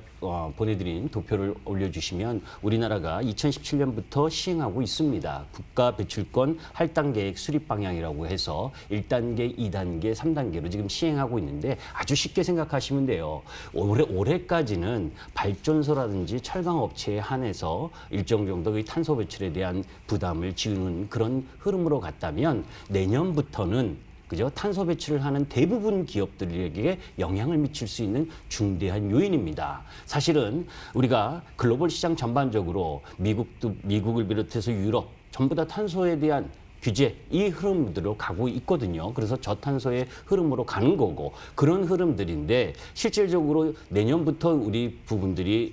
보내드린 도표를 올려주시면 우리나라가 2017년부터 시행하고 있습니다. 국가 배출권 할당 계획 수립 방향이라고 해서 1단계, 2단계, 3단계로 지금 시행하고 있는데 아주 쉽게 생각하시면 돼요. 올해까지는 발전소라든지 철강 업체에 한해서 일정 정도의 탄소 배출에 대한 부담을 지우는 그런 흐름으로 갔다면 내년부터는 그죠? 탄소 배출을 하는 대부분 기업들에게 영향을 미칠 수 있는 중대한 요인입니다. 사실은 우리가 글로벌 시장 전반적으로 미국을 비롯해서 유럽 전부 다 탄소에 대한 규제 이 흐름들로 가고 있거든요. 그래서 저탄소의 흐름으로 가는 거고 그런 흐름들인데 실질적으로 내년부터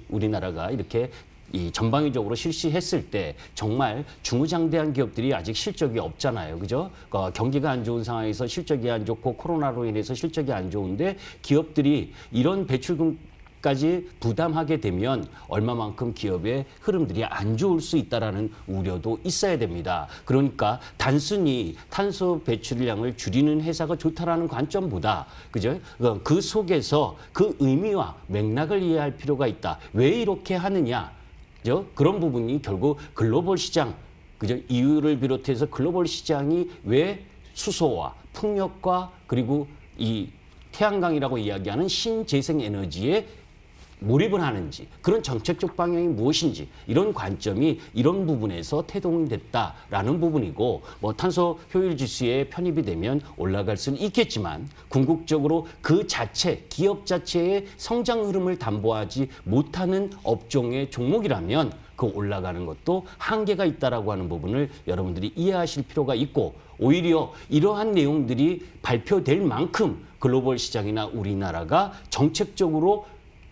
우리나라가 이렇게 이 전방위적으로 실시했을 때 정말 중후장대한 기업들이 아직 실적이 없잖아요. 그죠? 경기가 안 좋은 상황에서 실적이 안 좋고 코로나로 인해서 실적이 안 좋은데 기업들이 이런 배출금까지 부담하게 되면 얼마만큼 기업의 흐름들이 안 좋을 수 있다라는 우려도 있어야 됩니다. 그러니까 단순히 탄소 배출량을 줄이는 회사가 좋다라는 관점보다 그죠? 그 속에서 그 의미와 맥락을 이해할 필요가 있다. 왜 이렇게 하느냐? 그죠? 그런 부분이 결국 글로벌 시장, 그죠? EU를 비롯해서 글로벌 시장이 왜 수소와 풍력과 그리고 이 태양광이라고 이야기하는 신재생 에너지에 몰입을 하는지 그런 정책적 방향이 무엇인지 이런 관점이 이런 부분에서 태동됐다라는 부분이고 뭐 탄소 효율 지수에 편입이 되면 올라갈 수는 있겠지만 궁극적으로 그 자체 기업 자체의 성장 흐름을 담보하지 못하는 업종의 종목이라면 그 올라가는 것도 한계가 있다라고 하는 부분을 여러분들이 이해하실 필요가 있고 오히려 이러한 내용들이 발표될 만큼 글로벌 시장이나 우리나라가 정책적으로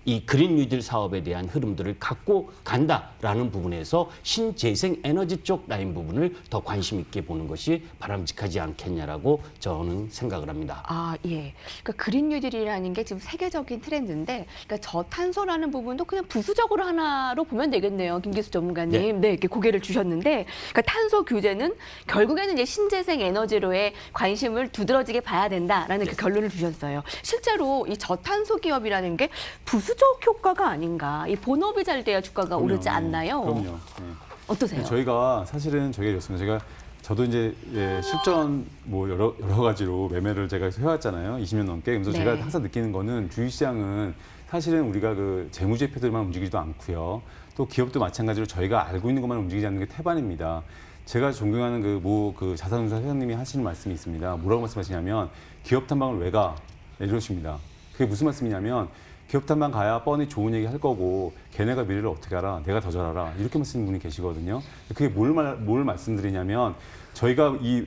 이 그린 뉴딜 사업에 대한 흐름들을 갖고 간다라는 부분에서 신재생 에너지 쪽 라인 부분을 더 관심 있게 보는 것이 바람직하지 않겠냐라고 저는 생각을 합니다. 아, 예. 그러니까 그린 뉴딜이라는 게 지금 세계적인 트렌드인데, 그러니까 저탄소라는 부분도 그냥 부수적으로 하나로 보면 되겠네요, 김기수 전문가님. 네, 이렇게 고개를 주셨는데, 그러니까 탄소 규제는 결국에는 이제 신재생 에너지로의 관심을 두드러지게 봐야 된다라는 그 결론을 주셨어요. 실제로 이 저탄소 기업이라는 게 부수적 효과가 아닌가? 이 본업이 잘 돼야 주가가 오르지 않나요? 그럼요. 네. 어떠세요? 저희가 사실은 저희가 이렇습니다. 저도 이제 실전 뭐 여러 가지로 매매를 제가 해왔잖아요. 20년 넘게. 그래서 네. 제가 항상 느끼는 거는 주식시장은 사실은 우리가 그 재무제표들만 움직이지도 않고요. 또 기업도 마찬가지로 저희가 알고 있는 것만 움직이지 않는 게 태반입니다. 제가 존경하는 그 자산운용 회장님이 하시는 말씀이 있습니다. 뭐라고 말씀하시냐면 기업 탐방을 왜 가? 이러십니다. 그게 무슨 말씀이냐면 기업 탓만 가야 뻔히 좋은 얘기 할 거고 걔네가 미래를 어떻게 알아? 내가 더 잘 알아. 이렇게 말씀하시는 분이 계시거든요. 그게 뭘 말씀드리냐면 저희가 이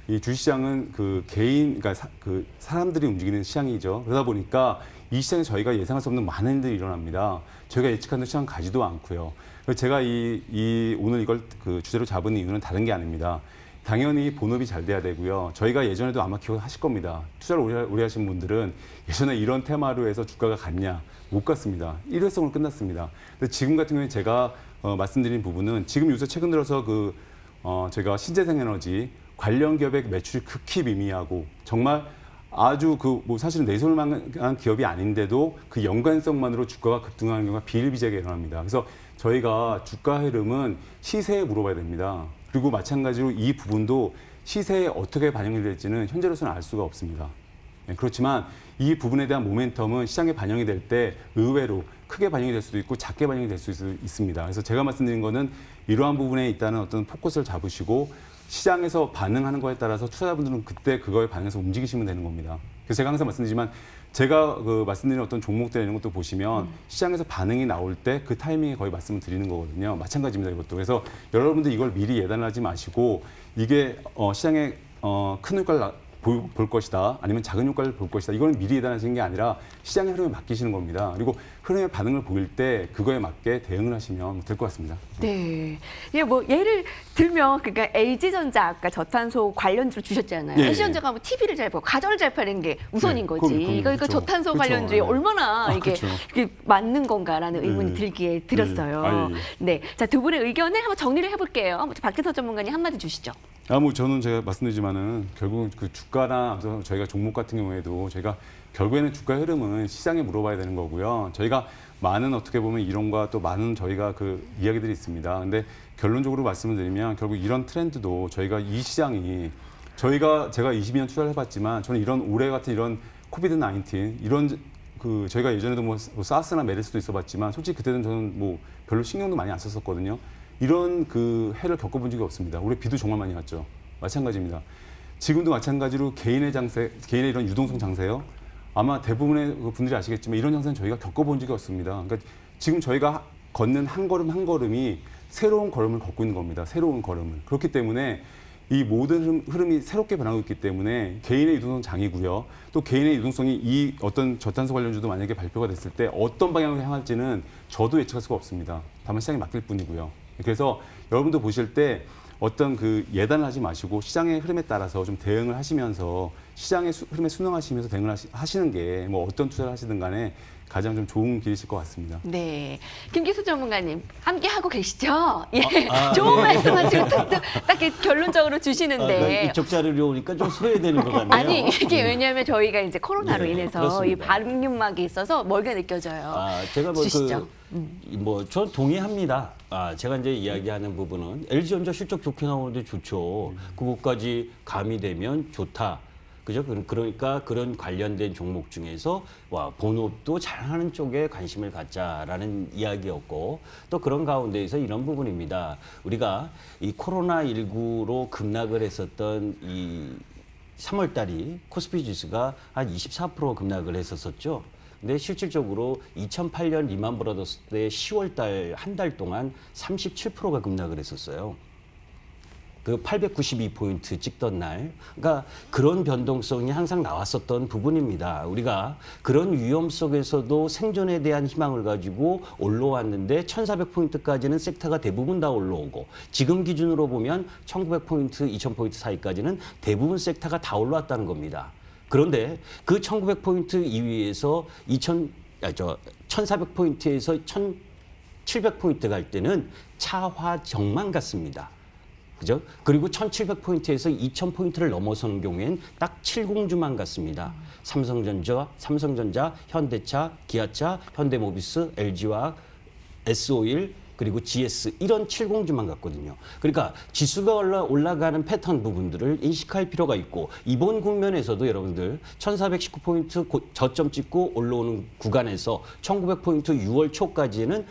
주식시장은 그 개인, 그러니까 그 사람들이 움직이는 시장이죠. 그러다 보니까 이 시장에 저희가 예상할 수 없는 많은 일들이 일어납니다. 저희가 예측하는 시장 가지도 않고요. 그래서 제가 오늘 이걸 그 주제로 잡은 이유는 다른 게 아닙니다. 당연히 본업이 잘 돼야 되고요. 저희가 예전에도 아마 기억하실 겁니다. 투자를 오래 하신 분들은 예전에 이런 테마로 해서 주가가 갔냐? 못 갔습니다. 일회성으로 끝났습니다. 근데 지금 같은 경우에 제가 말씀드린 부분은 지금 요새 최근 들어서 제가 신재생에너지 관련 기업의 매출이 극히 미미하고 정말 아주 사실은 내세울만한 기업이 아닌데도 그 연관성만으로 주가가 급등하는 경우가 비일비재하게 일어납니다. 그래서 저희가 주가 흐름은 시세에 물어봐야 됩니다. 그리고 마찬가지로 이 부분도 시세에 어떻게 반영이 될지는 현재로서는 알 수가 없습니다. 네, 그렇지만 이 부분에 대한 모멘텀은 시장에 반영이 될 때 의외로 크게 반영이 될 수도 있고 작게 반영이 될 수 있습니다. 그래서 제가 말씀드린 거는 이러한 부분에 있다는 어떤 포커스를 잡으시고 시장에서 반응하는 거에 따라서 투자자분들은 그때 그거에 반응해서 움직이시면 되는 겁니다. 그래서 제가 항상 말씀드리지만 제가 말씀드린 어떤 종목들 이런 것도 보시면 시장에서 반응이 나올 때 그 타이밍에 거의 말씀을 드리는 거거든요. 마찬가지입니다, 이것도. 그래서 여러분들 이걸 미리 예단하지 마시고 이게 시장에 큰 효과를 볼 것이다, 아니면 작은 효과를 볼 것이다. 이걸 미리 예단하시는 게 아니라 시장의 흐름에 맡기시는 겁니다. 그리고 흐름의 반응을 보일 때 그거에 맞게 대응을 하시면 될 것 같습니다. 네. 예, 뭐 예를 들면 그러니까 LG전자 아까 저탄소 관련주로 주셨잖아요. 예, 예. LG전자가 뭐 TV를 잘 보고 가전을 잘 파는 게 우선인 예, 거지. 그럼, 그러니까 그렇죠. 저탄소 그렇죠. 관련주에 예. 얼마나 이게, 그렇죠. 이게 맞는 건가라는 의문이 예. 들기에 들었어요. 예. 네. 자, 두 분의 의견을 한번 정리를 해볼게요. 한번 박혜서 전문가님 한마디 주시죠. 저는 제가 말씀드리지만은 결국 그 주가나 저희가 종목 같은 경우에도 저희가 결국에는 주가 흐름은 시장에 물어봐야 되는 거고요. 저희가 많은 어떻게 보면 이론과 또 많은 저희가 그 이야기들이 있습니다. 근데 결론적으로 말씀을 드리면 결국 이런 트렌드도 저희가 이 시장이 제가 20년 투자를 해봤지만 저는 이런 올해 같은 이런 코비드 19 이런 저희가 예전에도 뭐 사스나 메르스도 있어봤지만 솔직히 그때는 저는 뭐 별로 신경도 많이 안 썼었거든요. 이런 해를 겪어본 적이 없습니다. 올해 비도 정말 많이 왔죠. 마찬가지입니다. 지금도 마찬가지로 개인의 이런 유동성 장세요. 아마 대부분의 분들이 아시겠지만 이런 장세는 저희가 겪어본 적이 없습니다. 그러니까 지금 저희가 걷는 한 걸음 한 걸음이 새로운 걸음을 걷고 있는 겁니다. 새로운 걸음을. 그렇기 때문에 이 모든 흐름이 새롭게 변하고 있기 때문에 개인의 유동성 장이고요. 또 개인의 유동성이 이 어떤 저탄소 관련주도 만약에 발표가 됐을 때 어떤 방향으로 향할지는 저도 예측할 수가 없습니다. 다만 시장에 맡길 뿐이고요. 그래서 여러분도 보실 때 어떤 예단을 하지 마시고 시장의 흐름에 따라서 좀 대응을 하시면서 시장의 흐름에 순응하시면서 대응을 하시는 게 뭐 어떤 투자를 하시든 간에 가장 좀 좋은 길이실 것 같습니다. 네. 김기수 전문가님, 함께 하고 계시죠? 예. 좋은 말씀을 지금 딱 결론적으로 주시는데. 이쪽 자리로 오니까 좀 소외되는 것 같네요. 아니, 이게 왜냐하면 저희가 이제 코로나로 네, 인해서 그렇습니다. 이 방역막이 있어서 멀게 느껴져요. 제가 주시죠. 전 동의합니다. 제가 이제 이야기하는 부분은 LG전자 실적 좋게 나오는데 좋죠. 그것까지 가미되면 좋다. 그죠? 그러니까 그런 관련된 종목 중에서 본업도 잘하는 쪽에 관심을 갖자라는 이야기였고 또 그런 가운데에서 이런 부분입니다. 우리가 이 코로나19로 급락을 했었던 이 3월 달이 코스피 지수가 한 24% 급락을 했었었죠. 근데 실질적으로 2008년 리만 브라더스 때 10월 달 한 달 동안 37%가 급락을 했었어요. 892포인트 찍던 날. 그러니까 그런 변동성이 항상 나왔었던 부분입니다. 우리가 그런 위험 속에서도 생존에 대한 희망을 가지고 올라왔는데 1400포인트까지는 섹터가 대부분 다 올라오고 지금 기준으로 보면 1900포인트, 2000포인트 사이까지는 대부분 섹터가 다 올라왔다는 겁니다. 그런데 그 1900포인트 이위에서 1400포인트에서 1700포인트 갈 때는 차화정만 같습니다. 그죠? 그리고 1700포인트에서 2000포인트를 넘어서는 경우엔 딱 7공주만 같습니다. 삼성전자, 현대차, 기아차, 현대모비스, LG화학, S-오일, 그리고 GS 이런 7공주만 같거든요. 그러니까 지수가 올라가는 패턴 부분들을 인식할 필요가 있고 이번 국면에서도 여러분들 1419포인트 저점 찍고 올라오는 구간에서 1900포인트 6월 초까지는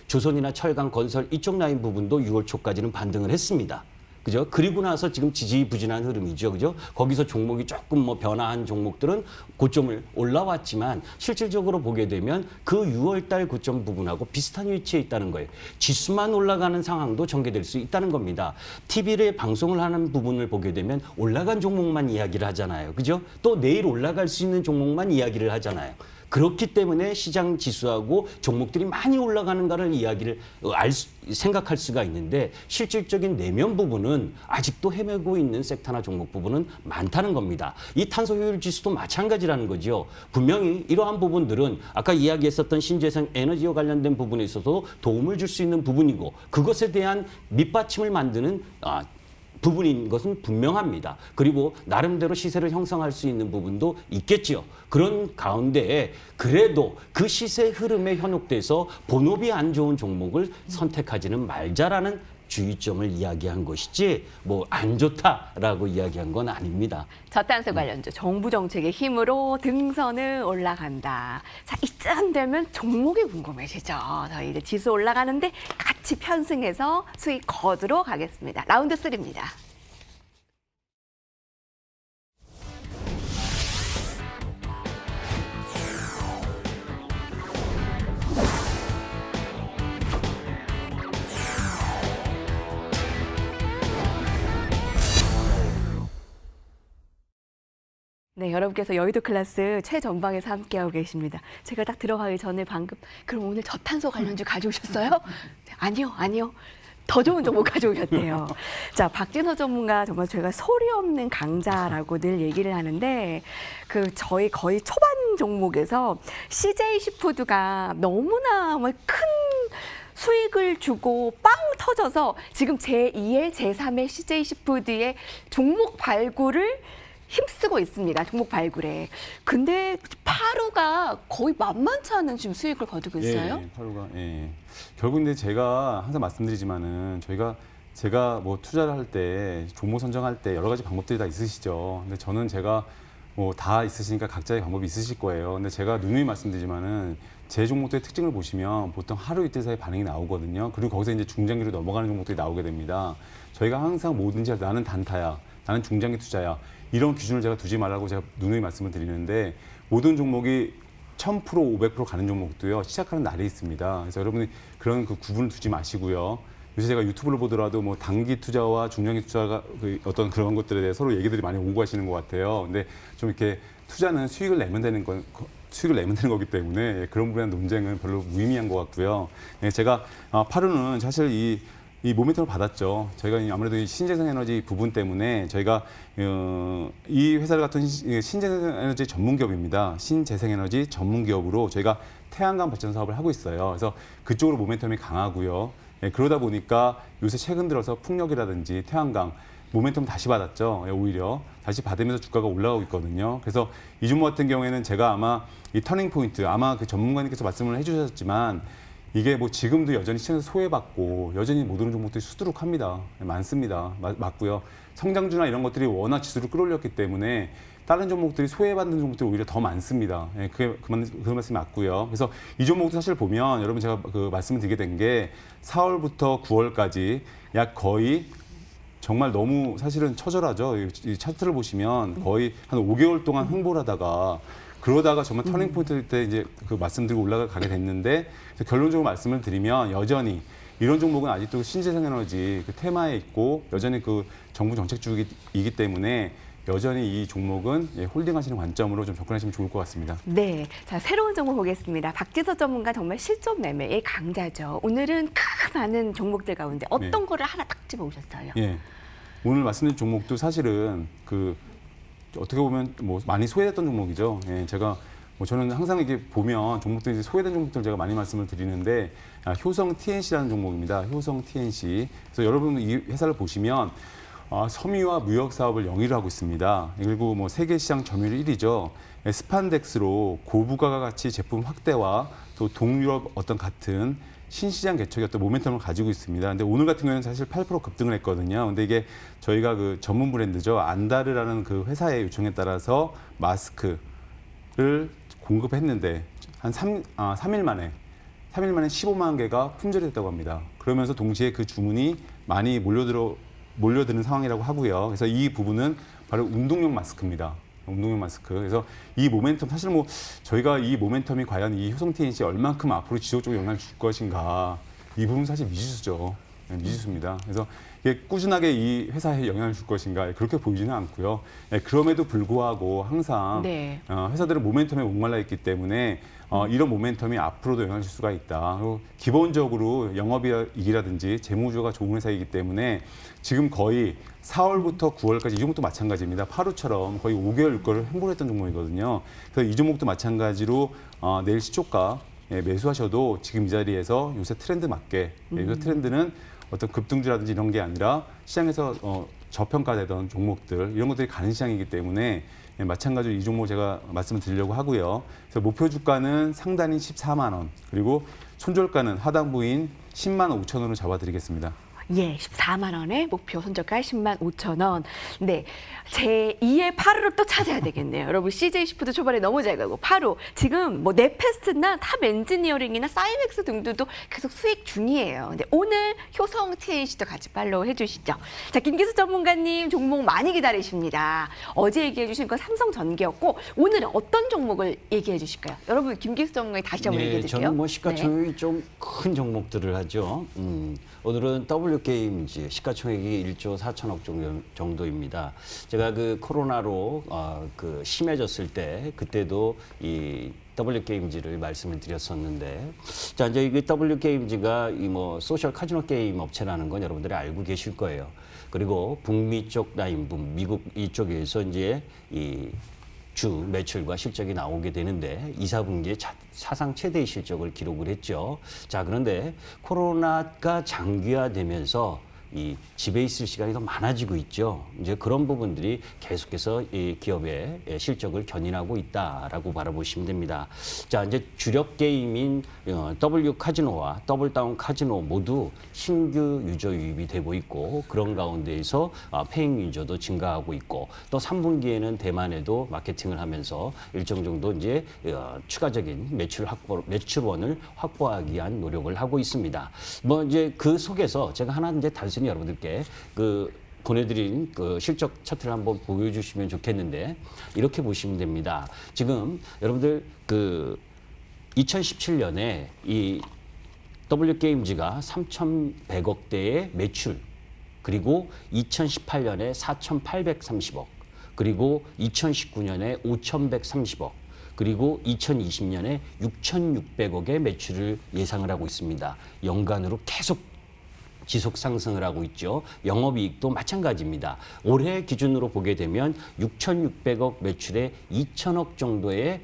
조선이나 철강, 건설 이쪽 라인 부분도 6월 초까지는 반등을 했습니다. 그죠? 그리고 나서 지금 지지부진한 흐름이죠. 그죠? 거기서 종목이 조금 뭐 변화한 종목들은 고점을 올라왔지만 실질적으로 보게 되면 그 6월 달 고점 부분하고 비슷한 위치에 있다는 거예요. 지수만 올라가는 상황도 전개될 수 있다는 겁니다. TV를 방송을 하는 부분을 보게 되면 올라간 종목만 이야기를 하잖아요. 그죠? 또 내일 올라갈 수 있는 종목만 이야기를 하잖아요. 그렇기 때문에 시장 지수하고 종목들이 많이 올라가는가를 이야기를 생각할 수가 있는데 실질적인 내면 부분은 아직도 헤매고 있는 섹터나 종목 부분은 많다는 겁니다. 이 탄소 효율 지수도 마찬가지라는 거죠. 분명히 이러한 부분들은 아까 이야기했었던 신재생 에너지와 관련된 부분에 있어서 도움을 줄 수 있는 부분이고 그것에 대한 밑받침을 만드는 부분인 것은 분명합니다. 그리고 나름대로 시세를 형성할 수 있는 부분도 있겠지요. 그런 가운데 그래도 그 시세 흐름에 현혹돼서 본업이 안 좋은 종목을 선택하지는 말자라는 주의점을 이야기한 것이지 뭐 안 좋다라고 이야기한 건 아닙니다. 저탄소 관련주 정부 정책의 힘으로 등선을 올라간다. 자, 이쯤 되면 종목이 궁금해지죠. 저희 이제 지수 올라가는데 같이 편승해서 수익 거두러 가겠습니다. 라운드 3입니다. 네, 여러분께서 여의도 클래스 최전방에서 함께하고 계십니다. 제가 딱 들어가기 전에 방금 그럼 오늘 저탄소 관련주 가져오셨어요? 아니요. 더 좋은 정보 가져오셨대요. 자, 박진호 전문가 정말 저희가 소리 없는 강자라고 늘 얘기를 하는데 저희 거의 초반 종목에서 CJ 시푸드가 너무나 큰 수익을 주고 빵 터져서 지금 제2의 제3의 CJ 시푸드의 종목 발굴을 힘쓰고 있습니다. 종목 발굴에. 근데 파루가 거의 만만치 않은 지금 수익을 거두고 있어요. 파루가. 결국 근데 제가 항상 말씀드리지만은 제가 뭐 투자를 할 때 종목 선정할 때 여러 가지 방법들이 다 있으시죠. 근데 저는 제가 뭐 다 있으시니까 각자의 방법이 있으실 거예요. 근데 제가 누누이 말씀드리지만은 제 종목들의 특징을 보시면 보통 하루 이틀 사이 반응이 나오거든요. 그리고 거기서 이제 중장기로 넘어가는 종목들이 나오게 됩니다. 저희가 항상 뭐든지 나는 단타야, 나는 중장기 투자야. 이런 기준을 제가 두지 말라고 제가 누누이 말씀을 드리는데 모든 종목이 1000%, 500% 가는 종목도요. 시작하는 날이 있습니다. 그래서 여러분이 그런 그 구분을 두지 마시고요. 요새 제가 유튜브를 보더라도 뭐 단기 투자와 중장기 투자가 어떤 그런 것들에 대해 서로 얘기들이 많이 오고 가시는 것 같아요. 근데 좀 이렇게 투자는 수익을 내면 되는 거기 때문에 그런 부분에 대한 논쟁은 별로 무의미한 것 같고요. 제가 파루는 사실 이 모멘텀을 받았죠. 저희가 아무래도 이 신재생에너지 부분 때문에 저희가 이 회사를 같은 신재생에너지 전문기업입니다. 신재생에너지 전문기업으로 저희가 태양광 발전 사업을 하고 있어요. 그래서 그쪽으로 모멘텀이 강하고요. 그러다 보니까 요새 최근 들어서 풍력이라든지 태양광 모멘텀 다시 받았죠. 오히려 다시 받으면서 주가가 올라가고 있거든요. 그래서 이 종목 같은 경우에는 제가 아마 이 터닝 포인트 아마 그 전문가님께서 말씀을 해주셨지만 이게 뭐 지금도 여전히 시장에서 소외받고 여전히 모든 종목들이 수두룩합니다. 많습니다. 맞고요. 성장주나 이런 것들이 워낙 지수를 끌어올렸기 때문에 다른 종목들이 소외받는 종목들이 오히려 더 많습니다. 그 말씀이 맞고요. 그래서 이 종목도 사실 보면 여러분 제가 그 말씀을 드리게 된 게 4월부터 9월까지 약 거의 정말 너무 사실은 처절하죠. 이 차트를 보시면 거의 한 5개월 동안 횡보를 하다가 그러다가 정말 터닝 포인트 때 이제 그 말씀드리고 올라가게 됐는데 결론적으로 말씀을 드리면 여전히 이런 종목은 아직도 신재생에너지 그 테마에 있고 여전히 그 정부 정책주이기 때문에 여전히 이 종목은 홀딩하시는 관점으로 좀 접근하시면 좋을 것 같습니다. 네, 자 새로운 종목 보겠습니다. 박지서 전문가 정말 실전 매매의 강자죠. 오늘은 많은 종목들 가운데 어떤 거를 하나 딱 집어오셨어요? 오늘 말씀드린 종목도 사실은 그 어떻게 보면 뭐 많이 소외됐던 종목이죠. 제가 뭐 저는 항상 이게 보면 종목들이 이제 소외된 종목들 제가 많이 말씀을 드리는데 효성 TNC라는 종목입니다. 효성 TNC. 그래서 여러분 이 회사를 보시면 섬유와 무역 사업을 영위를 하고 있습니다. 그리고 뭐 세계 시장 점유율 1위죠. 스판덱스로 고부가가 가치 제품 확대와 또 동유럽 어떤 같은 신시장 개척의 어떤 모멘텀을 가지고 있습니다. 근데 오늘 같은 경우에는 사실 8% 급등을 했거든요. 근데 이게 저희가 그 전문 브랜드죠. 안다르라는 그 회사의 요청에 따라서 마스크를 공급했는데 한 3일 만에 15만 개가 품절이 됐다고 합니다. 그러면서 동시에 그 주문이 많이 몰려드는 상황이라고 하고요. 그래서 이 부분은 바로 운동용 마스크입니다. 운동용 마스크. 그래서 이 모멘텀 사실 뭐 저희가 이 모멘텀이 과연 이 효성 TNC에 얼만큼 앞으로 지속적으로 영향을 줄 것인가 이 부분 사실 미지수죠. 네, 미지수입니다. 그래서 이게 꾸준하게 이 회사에 영향을 줄 것인가 그렇게 보이지는 않고요. 네, 그럼에도 불구하고 항상 네. 회사들은 모멘텀에 목말라 있기 때문에 이런 모멘텀이 앞으로도 영향을 줄 수가 있다. 그리고 기본적으로 영업이익이라든지 재무주가 좋은 회사이기 때문에 지금 거의 4월부터 9월까지 이 종목도 마찬가지입니다. 파루처럼 거의 5개월, 6개월을 행보했던 종목이거든요. 그래서 이 종목도 마찬가지로 내일 시초가 매수하셔도 지금 이 자리에서 요새 트렌드 맞게 요새 트렌드는 어떤 급등주라든지 이런 게 아니라 시장에서 저평가되던 종목들 이런 것들이 가는 시장이기 때문에 마찬가지로 이 종목 제가 말씀을 드리려고 하고요. 그래서 목표 주가는 상단인 14만 원 그리고 손절가는 하단부인 10만 5천 원으로 잡아드리겠습니다. 예, 14만 원에 목표 손절가 10만 5천 원. 네, 제 2의 8호를 또 찾아야 되겠네요. 여러분 CJ 시푸드 초반에 너무 잘 가고 8호 지금 뭐 네페스트나 탑 엔지니어링이나 사이맥스 등들도 계속 수익 중이에요. 근데 오늘 효성 TNC도 같이 팔로우 해주시죠. 자, 김기수 전문가님 종목 많이 기다리십니다. 어제 얘기해 주신 건 삼성전기였고 오늘은 어떤 종목을 얘기해 주실까요? 여러분 김기수 전문가님 다시 한번 얘기해 드릴게요. 저는 뭐 시가총액이 좀 큰 종목들을 하죠. 오늘은 W게임즈 시가총액이 1조 4천억 정도입니다. 제가 그 코로나로 그 심해졌을 때 그때도 이 W게임즈를 말씀을 드렸었는데, 자 이제 이 W게임즈가 이 뭐 소셜 카지노 게임 업체라는 건 여러분들이 알고 계실 거예요. 그리고 북미 쪽 라인, 미국 이쪽에서 이제 이 주 매출과 실적이 나오게 되는데 2, 4분기에 사상 최대의 실적을 기록을 했죠. 자, 그런데 코로나가 장기화되면서 이 집에 있을 시간이 더 많아지고 있죠. 이제 그런 부분들이 계속해서 이 기업의 실적을 견인하고 있다라고 바라보시면 됩니다. 자, 이제 주력 게임인 W 카지노와 더블다운 카지노 모두 신규 유저 유입이 되고 있고 그런 가운데에서 페잉 유저도 증가하고 있고 또 3분기에는 대만에도 마케팅을 하면서 일정 정도 이제 추가적인 매출원을 확보하기 위한 노력을 하고 있습니다. 뭐 이제 그 속에서 제가 하나 이제 단순히 여러분들께 그 보내드린 그 실적 차트를 한번 보여주시면 좋겠는데 이렇게 보시면 됩니다. 지금 여러분들 그 2017년에 이 W게임즈가 3,100억대의 매출 그리고 2018년에 4,830억 그리고 2019년에 5,130억 그리고 2020년에 6,600억의 매출을 예상을 하고 있습니다. 연간으로 계속 지속 상승을 하고 있죠. 영업이익도 마찬가지입니다. 올해 기준으로 보게 되면 6,600억 매출에 2,000억 정도의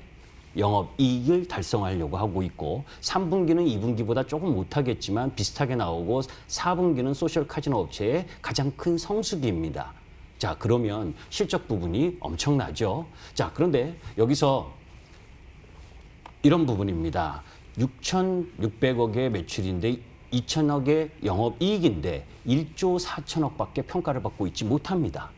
영업이익을 달성하려고 하고 있고 3분기는 2분기보다 조금 못하겠지만 비슷하게 나오고 4분기는 소셜 카지노 업체의 가장 큰 성수기입니다. 자, 그러면 실적 부분이 엄청나죠. 자, 그런데 여기서 이런 부분입니다. 6,600억의 매출인데 2천억의 영업이익인데 1조 4천억밖에 평가를 받고 있지 못합니다.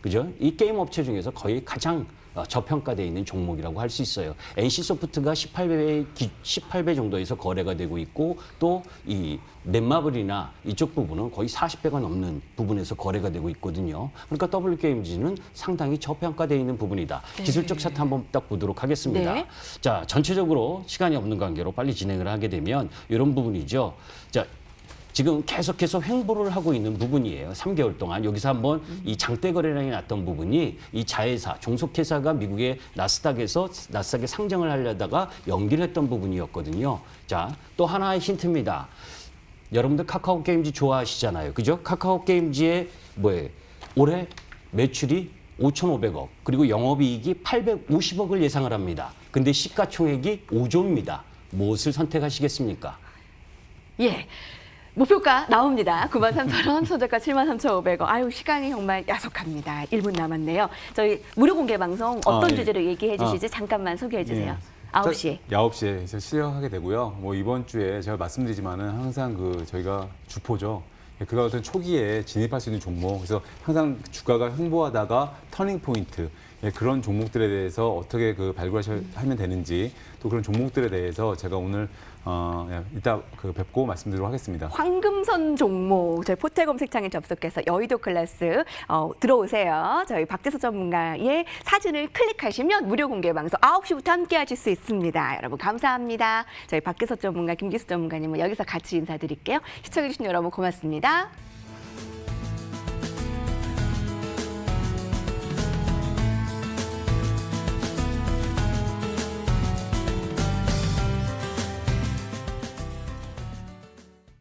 그죠? 이 게임 업체 중에서 거의 가장 저평가되어 있는 종목이라고 할 수 있어요. NC소프트가 18배 정도에서 거래가 되고 있고 또 이 넷마블이나 이쪽 부분은 거의 40배가 넘는 부분에서 거래가 되고 있거든요. 그러니까 W게임즈는 상당히 저평가되어 있는 부분이다. 네. 기술적 차트 한번 딱 보도록 하겠습니다. 네. 자, 전체적으로 시간이 없는 관계로 빨리 진행을 하게 되면 이런 부분이죠. 자, 지금 계속해서 횡보를 하고 있는 부분이에요. 3개월 동안 여기서 한번 이 장대 거래량이 났던 부분이 이 자회사, 종속회사가 미국의 나스닥에 상장을 하려다가 연기를 했던 부분이었거든요. 자, 또 하나의 힌트입니다. 여러분들 카카오 게임즈 좋아하시잖아요. 그죠? 카카오 게임즈의 올해 매출이 5,500억, 그리고 영업이익이 850억을 예상을 합니다. 근데 시가총액이 5조입니다. 무엇을 선택하시겠습니까? 예. 목표가 나옵니다. 93,000원, 손절가 73,500원. 아유, 시간이 정말 야속합니다. 1분 남았네요. 저희 무료 공개 방송 어떤 예. 주제로 얘기해 주실지 잠깐만 소개해 주세요. 9시에. 9시에 시작하게 되고요. 뭐 이번 주에 제가 말씀드리지만은 항상 그 저희가 주포죠. 그가 어떤 초기에 진입할 수 있는 종목. 그래서 항상 주가가 횡보하다가 터닝 포인트. 예, 그런 종목들에 대해서 어떻게 발굴하면 되는지 또 그런 종목들에 대해서 제가 오늘 이따 뵙고 말씀드리도록 하겠습니다. 황금선 종목 저희 포털 검색창에 접속해서 여의도 클래스 들어오세요. 저희 박대서 전문가의 사진을 클릭하시면 무료 공개 방송 9시부터 함께 하실 수 있습니다. 여러분 감사합니다. 저희 박대서 전문가 김기수 전문가님은 여기서 같이 인사드릴게요. 시청해주신 여러분 고맙습니다.